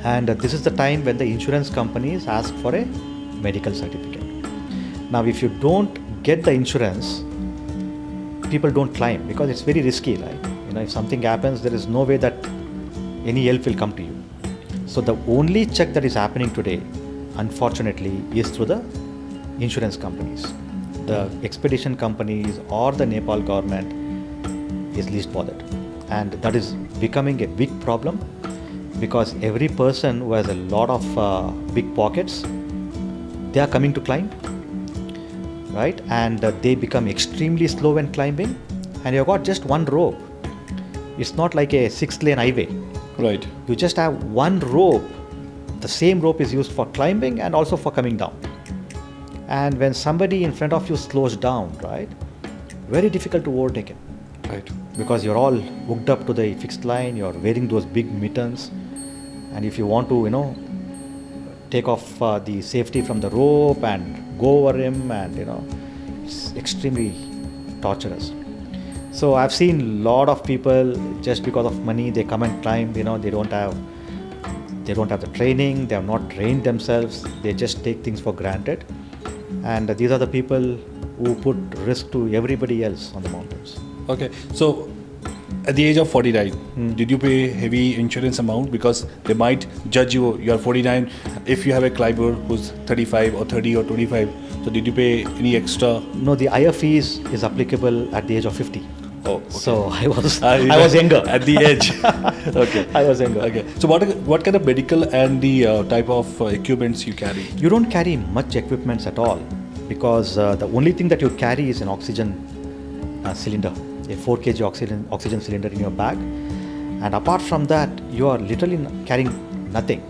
and this is the time when the insurance companies ask for a medical certificate. Now, if you don't get the insurance, people don't climb because it's very risky, right? If something happens, there is no way that any help will come to you. So the only check that is happening today, unfortunately, is through the insurance companies. The expedition companies or the Nepal government is least bothered. And that is becoming a big problem because every person who has a lot of big pockets, they are coming to climb, right? And they become extremely slow when climbing, and you've got just one rope. It's not like a 6-lane highway. Right. You just have one rope. The same rope is used for climbing and also for coming down. And when somebody in front of you slows down, right, very difficult to overtake him. Right. Because you're all hooked up to the fixed line, you're wearing those big mittens, and if you want to, take off the safety from the rope and go over him, and it's extremely torturous. So I've seen a lot of people, just because of money, they come and climb. They don't have the training. They have not trained themselves. They just take things for granted, and these are the people who put risk to everybody else on the mountains. Okay, so at the age of 49, did you pay heavy insurance amount? Because they might judge you are 49 if you have a climber who's 35 or 30 or 25. So did you pay any extra? No, the higher fees is applicable at the age of 50. Oh, okay. So I was younger. At the edge. Okay. I was younger. Okay. So what kind of medical and the type of equipments you carry? You don't carry much equipments at all because the only thing that you carry is an oxygen cylinder, a 4 kg oxygen cylinder in your bag, and apart from that, you are literally carrying nothing.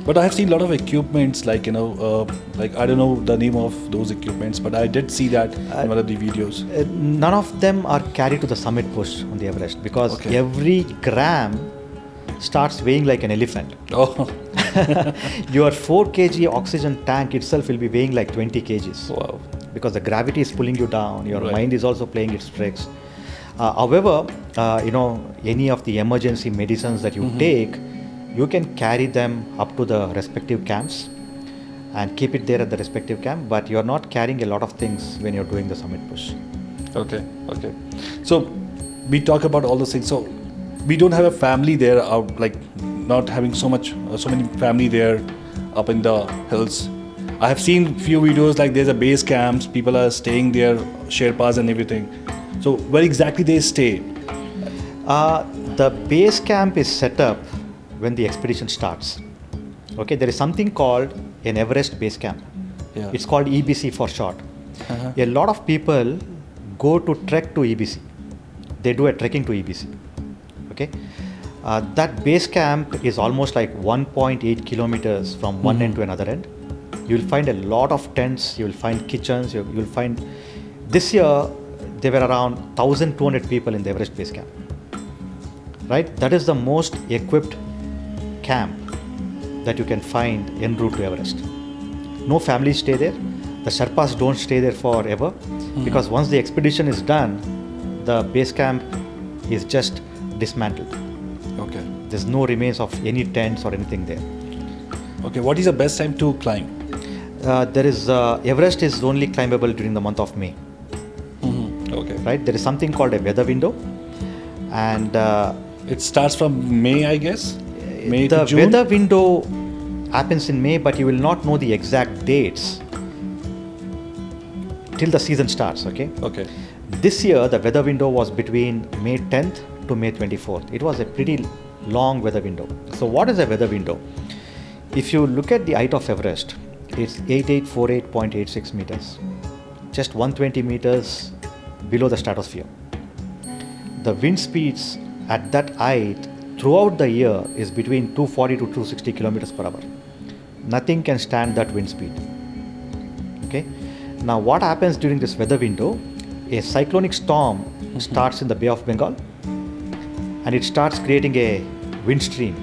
But I have seen a lot of equipments like like I don't know the name of those equipments, but I did see that in one of the videos. None of them are carried to the summit push on the Everest because every gram starts weighing like an elephant. Oh. Your 4 kg oxygen tank itself will be weighing like 20 kgs. Wow. Because the gravity is pulling you down, your mind is also playing its tricks. However, any of the emergency medicines that you take, you can carry them up to the respective camps and keep it there at the respective camp, but you're not carrying a lot of things when you're doing the summit push. Okay. So we talk about all those things. So we don't have a family there, like not having so many family there up in the hills. I have seen few videos like there's a base camps, people are staying there, Sherpas and everything. So where exactly they stay? The base camp is set up when the expedition starts. Okay, there is something called an Everest base camp. Yeah. It's called EBC for short. A lot of people go to trek to EBC. They do a trekking to EBC. Okay, that base camp is almost like 1.8 kilometers from one end to another end. You will find a lot of tents. You will find kitchens. You will find. This year there were around 1,200 people in the Everest base camp. Right, that is the most equipped camp that you can find en route to Everest. No families stay there. The Sherpas don't stay there forever because once the expedition is done, the base camp is just dismantled. Okay. There's no remains of any tents or anything there. Okay. What is the best time to climb? Everest is only climbable during the month of May. Okay. Right? There is something called a weather window, and It starts from May, I guess. May the to June. weather window happens in May, but you will not know the exact dates till the season starts. Okay. Okay. This year, the weather window was between May 10th to May 24th. It was a pretty long weather window. So, what is a weather window? If you look at the height of Everest, it's 8848.86 meters, just 120 meters below the stratosphere. The wind speeds at that height throughout the year is between 240 to 260 kilometers per hour. Nothing can stand that wind speed. Okay. Now, what happens during this weather window? A cyclonic storm starts in the Bay of Bengal, and it starts creating a wind stream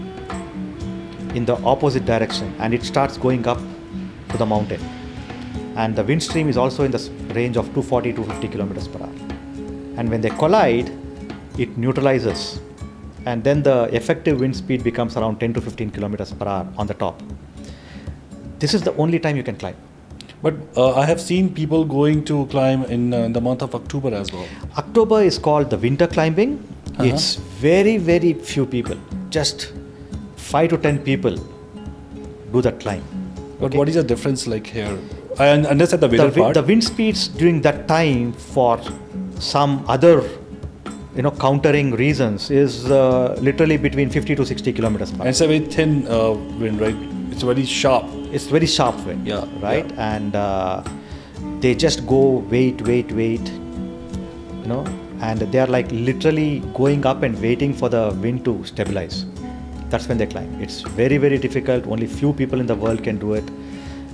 in the opposite direction, and it starts going up to the mountain. And the wind stream is also in the range of 240 to 250 kilometers per hour. And when they collide, it neutralizes, and then the effective wind speed becomes around 10 to 15 kilometers per hour on the top. This is the only time you can climb. But I have seen people going to climb in the month of October as well. October is called the winter climbing. It's very, very few people. Just 5 to 10 people do that climb. But what is the difference like here? I understand the weather part. The wind speeds during that time for some other countering reasons is literally between 50 to 60 kilometers per hour. And it's a very thin wind, right? It's very sharp. It's very sharp wind, Yeah, right? yeah. And they just go wait, and they are like literally going up and waiting for the wind to stabilize. That's when they climb. It's very, very difficult. Only few people in the world can do it.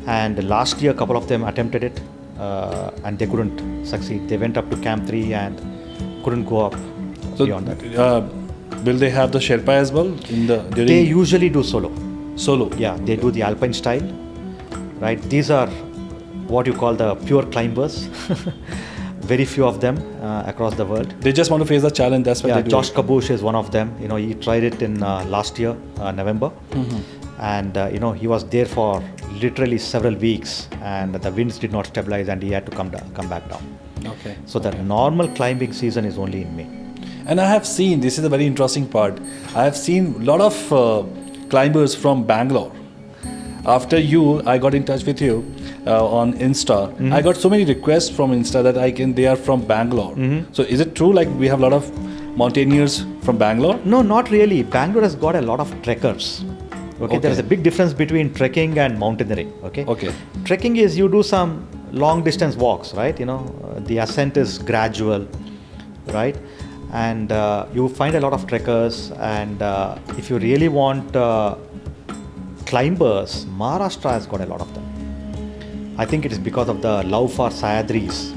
And last year, a couple of them attempted it, and they couldn't succeed. They went up to Camp 3 and couldn't go up beyond that. Will they have the Sherpa as well during? They usually do solo. Solo. Yeah, they do the alpine style, right? These are what you call the pure climbers. Very few of them across the world. They just want to face the challenge. That's why Yeah, they do Josh it. Kabush is one of them. He tried it in last year, November, and he was there for literally several weeks, and the winds did not stabilize, and he had to come back down. Okay. So the normal climbing season is only in May. And I have seen, this is a very interesting part, I have seen a lot of climbers from Bangalore. After I got in touch with you on Insta. I got so many requests from Insta that they are from Bangalore. So is it true, like we have a lot of mountaineers from Bangalore? No, not really. Bangalore has got a lot of trekkers. Okay, there is a big difference between trekking and mountaineering. Okay. Trekking is you do some long distance walks, right? The ascent is gradual, right? And you find a lot of trekkers. And if you really want climbers, Maharashtra has got a lot of them. I think it is because of the love for Sahyadris,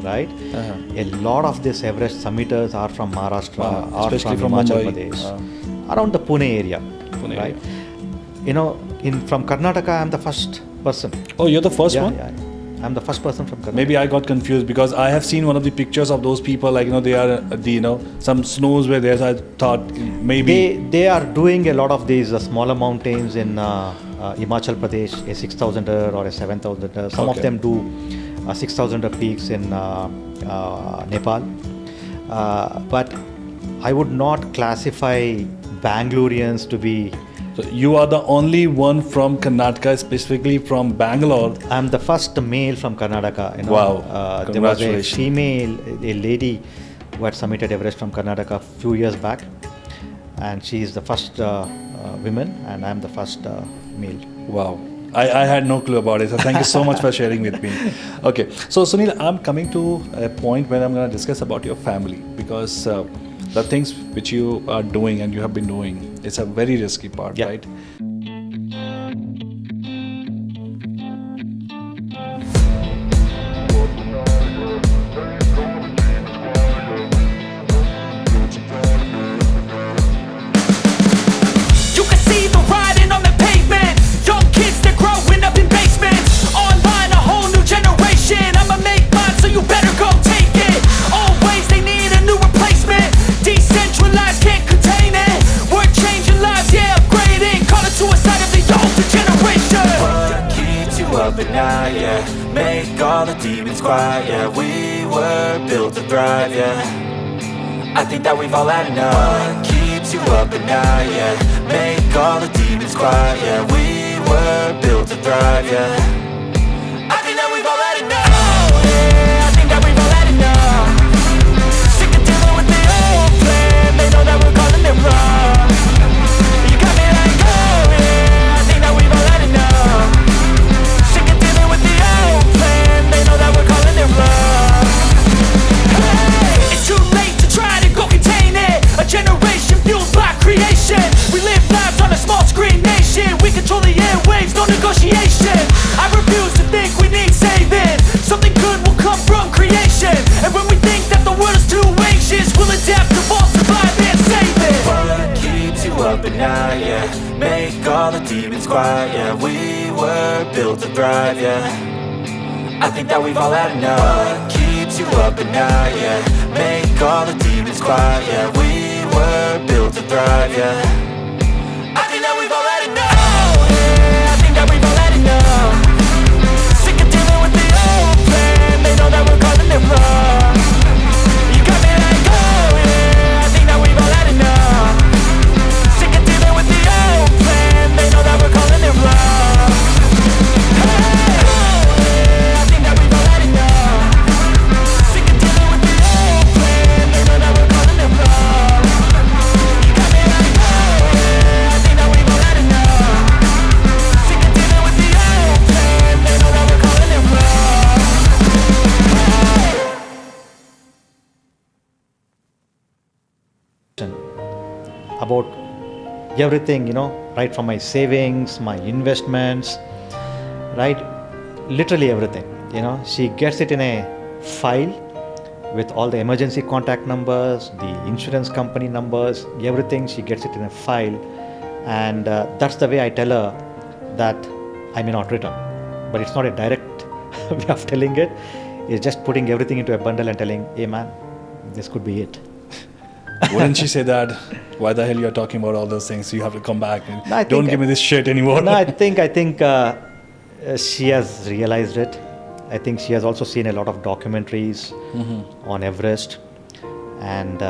right? A lot of these Everest summiters are from Maharashtra, or especially from Himachal Mumbai. Pradesh, around the Pune area, right? From Karnataka, I am the first person. Oh, you're the first one? Yeah, I'm the first person from Karnataka. Maybe I got confused because I have seen one of the pictures of those people, like they are at some snows where there's. I thought maybe they are doing a lot of these smaller mountains in Himachal Pradesh, a 6,000er or a 7,000er. Some of them do 6,000er peaks in Nepal. But I would not classify Bangaloreans to be. So you are the only one from Karnataka, specifically from Bangalore. I'm the first male from Karnataka. Wow! There was Congratulations. a female, a lady who had summited Everest from Karnataka a few years back, and she is the first woman, and I'm the first male. Wow! I had no clue about it. So thank you so much for sharing with me. Okay, so Sunil, I'm coming to a point where I'm going to discuss about your family, because the things which you are doing and you have been doing, it's a very risky part, right? You can see the writing on the pavement. all the demons quiet, yeah. We were built to thrive, yeah. I think that we've all had enough. What keeps you up at night, yeah. Make all the demons quiet, yeah. We were built to thrive, yeah. I think that we've all had enough. Oh, yeah, I think that we've all had enough. Sick of dealing with the old plan. They know that we're calling it wrong. You got me like, oh, yeah, I think that we've all had enough. Sick of dealing with the old plan. They know that we're calling it wrong. Hey, it's too late to try to go contain it. A generation fueled by creation. We live lives on a small screen nation. We control the airwaves, no negotiation. I refuse to think we need saving. Something good will come from creation. And when we think that the world is too anxious, we'll adapt, evolve, survive and save it. What keeps you up at night, yeah. Make all the demons quiet, yeah. We were built to thrive, yeah. I think that we've all had enough. What keeps you up at night, yeah. Make all the demons quiet, yeah. We were built to thrive, yeah. I think that we've all had enough. Oh, yeah, I think that we've all had enough. Sick of dealing with the old plan. They know that we're calling it wrong. You got me like, oh, yeah, I think that we've all had enough. Sick of dealing with the old plan. They know that we're calling it wrong. Hey, oh, yeah, I think that we've all had enough. Sick of dealing with the old plan. They know that we're calling it wrong. You got me like, oh, yeah, I think that we've all had enough. Sick of dealing with the old plan. They know that we're calling it wrong. About everything, right from my savings, my investments, right? Literally everything, She gets it in a file with all the emergency contact numbers, the insurance company numbers, everything. She gets it in a file. And that's the way I tell her that I may not return. But it's not a direct way of telling it. It's just putting everything into a bundle and telling, hey man, this could be it. Wouldn't she say that? Why the hell you're talking about all those things? You have to come back and No, don't give me this shit anymore. No, I think she has realized it. I think she has also seen a lot of documentaries on Everest, and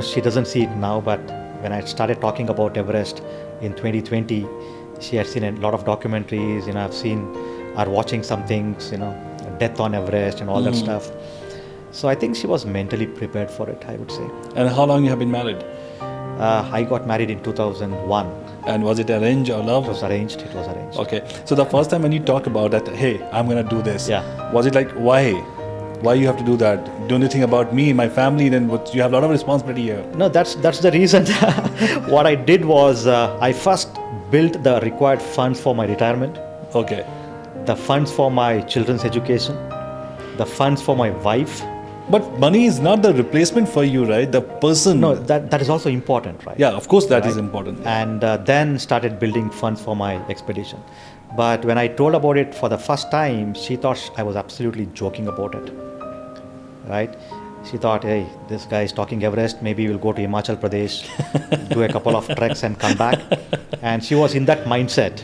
she doesn't see it now. But when I started talking about Everest in 2020, she had seen a lot of documentaries. I've seen her watching some things. Death on Everest and all that stuff. So I think she was mentally prepared for it, I would say. And how long you have been married? I got married in 2001. And was it arranged or love? It was arranged. Okay. So the first time when you talk about that, hey, I'm going to do this. Yeah. Was it like, why? Why you have to do that? Do anything about me, my family, then you have a lot of responsibility here. No, that's the reason. What I did was I first built the required funds for my retirement. Okay. The funds for my children's education. The funds for my wife. But money is not the replacement for you, right? The person. No, that is also important, right? Yeah, of course that is important. And then started building funds for my expedition. But when I told about it for the first time, she thought I was absolutely joking about it, right? She thought, hey, this guy is talking Everest, maybe we'll go to Himachal Pradesh, do a couple of treks and come back. And she was in that mindset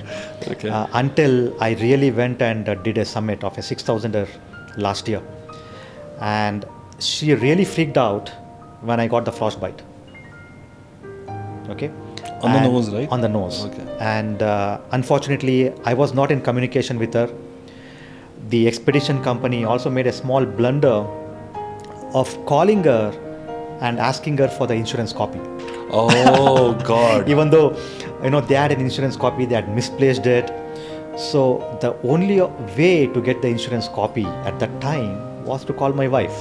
until I really went and did a summit of a 6,000er last year. And she really freaked out when I got the frostbite. Okay? On the nose, right? On the nose. Okay. And unfortunately, I was not in communication with her. The expedition company also made a small blunder of calling her and asking her for the insurance copy. Oh, God. Even though, they had an insurance copy, they had misplaced it. So the only way to get the insurance copy at that time was to call my wife.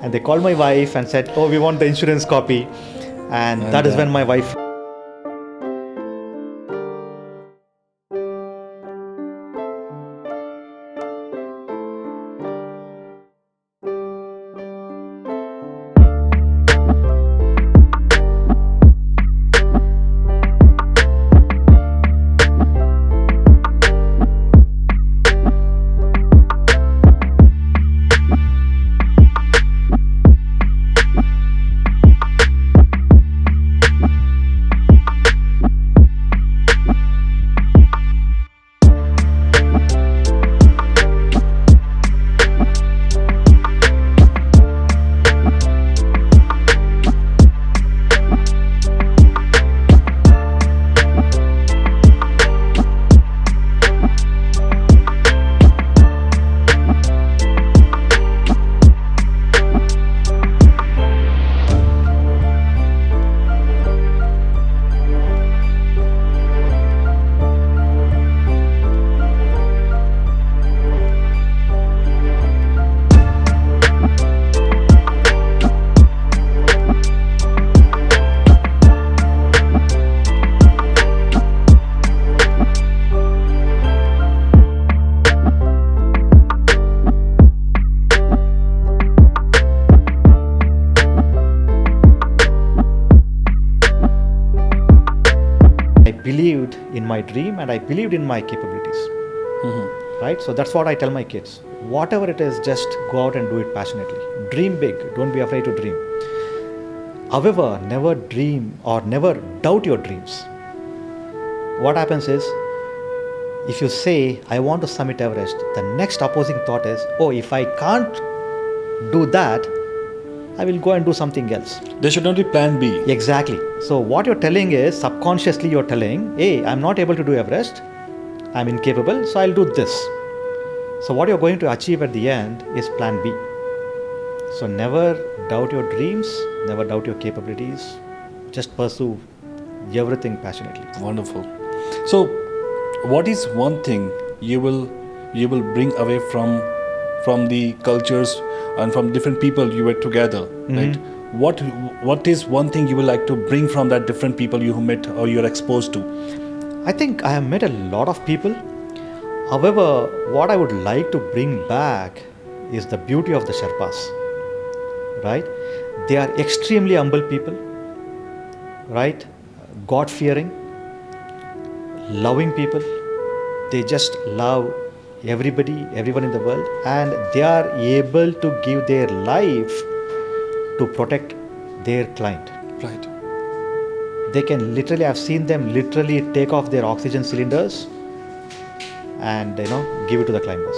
And they called my wife and said, oh, we want the insurance copy. And that is when my wife... believed in my dream and I believed in my capabilities. Right? So that's what I tell my kids. Whatever it is, just go out and do it passionately. Dream big. Don't be afraid to dream. However, never dream or never doubt your dreams. What happens is, if you say, I want to summit Everest, the next opposing thought is, oh, if I can't do that, I will go and do something else. There should not be plan B. Exactly. So what you're telling is, subconsciously you're telling, hey, I'm not able to do Everest, I'm incapable, so I'll do this. So what you're going to achieve at the end is plan B. So never doubt your dreams, never doubt your capabilities, just pursue everything passionately. Wonderful. So, what is one thing you will bring away from the cultures and from different people you were together, right? What is one thing you would like to bring from that different people you met or you're exposed to? I think I have met a lot of people. However, what I would like to bring back is the beauty of the Sherpas, right? They are extremely humble people, right? God-fearing, loving people. They just love everybody, everyone in the world, and they are able to give their life to protect their client. Right. They can literally, I've seen them literally take off their oxygen cylinders and give it to the climbers.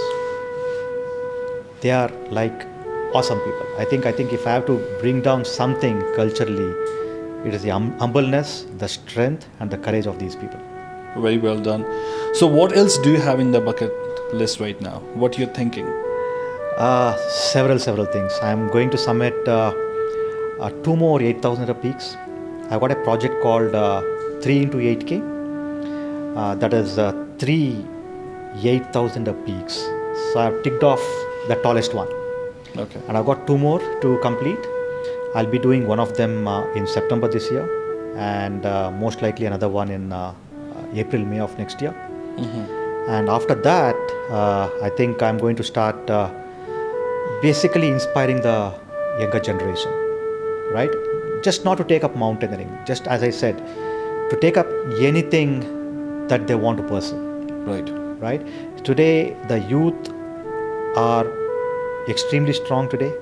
They are like awesome people. I think if I have to bring down something culturally, it is the humbleness, the strength, and the courage of these people. Very well done. So what else do you have in the bucket list right now? What you're thinking? Several things. I'm going to summit 2 more 8,000 peaks. I've got a project called 3 into 8K. That is 3 8,000 peaks. So I've ticked off the tallest one. Okay. And I've got 2 more to complete. I'll be doing one of them in September this year, and most likely another one in April, May of next year. And after that, I think I'm going to start basically inspiring the younger generation, right? Just not to take up mountaineering, just as I said, to take up anything that they want to pursue. Right? Today, the youth are extremely strong today.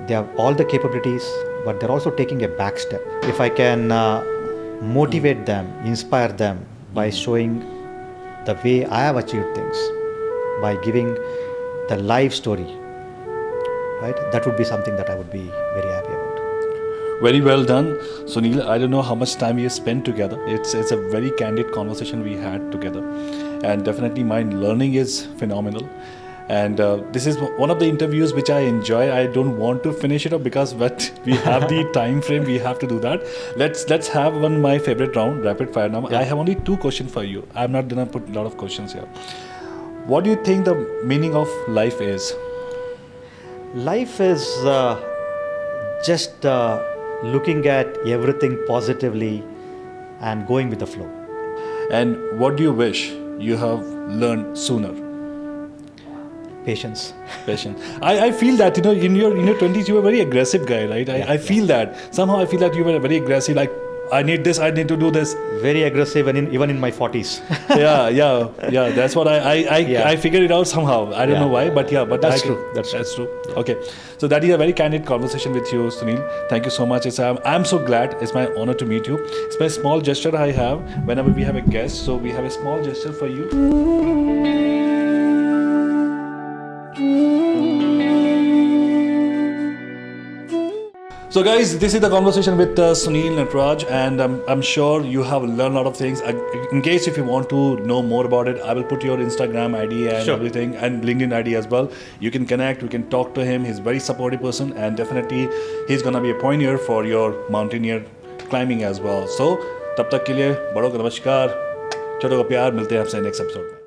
They have all the capabilities, but they're also taking a back step. If I can motivate them, inspire them by showing the way I have achieved things, by giving the life story, right? That would be something that I would be very happy about. Very well done, Sunil. I don't know how much time we spent together. It's a very candid conversation we had together, and definitely my learning is phenomenal. And this is one of the interviews which I enjoy. I don't want to finish it up because but we have the time frame. We have to do that. Let's have my favorite round, rapid fire now. Yeah. I have only 2 questions for you. I'm not gonna put a lot of questions here. What do you think the meaning of life is? Life is just looking at everything positively and going with the flow. And what do you wish you have learned sooner? Patience. I feel that in your 20s you were a very aggressive guy, right? I feel that somehow I feel that you were very aggressive. Like I need this, I need to do this. Very aggressive, and even in my 40s. yeah. That's what I figured it out somehow. I don't know why, but that's true. That's true. Okay, so that is a very candid conversation with you, Sunil. Thank you so much. I'm so glad. It's my honor to meet you. It's my small gesture I have whenever we have a guest. So we have a small gesture for you. So guys, this is the conversation with Sunil Natraj, and I'm sure you have learned a lot of things. In case if you want to know more about it, I will put your Instagram ID and everything, and LinkedIn ID as well. You can connect, we can talk to him. He's a very supportive person, and definitely he's gonna be a pioneer for your mountaineer climbing as well. So तब तक के लिए बड़ों को नमस्कार, छोटों को प्यार, मिलते हैं आपसे नेक्स्ट एपिसोड में.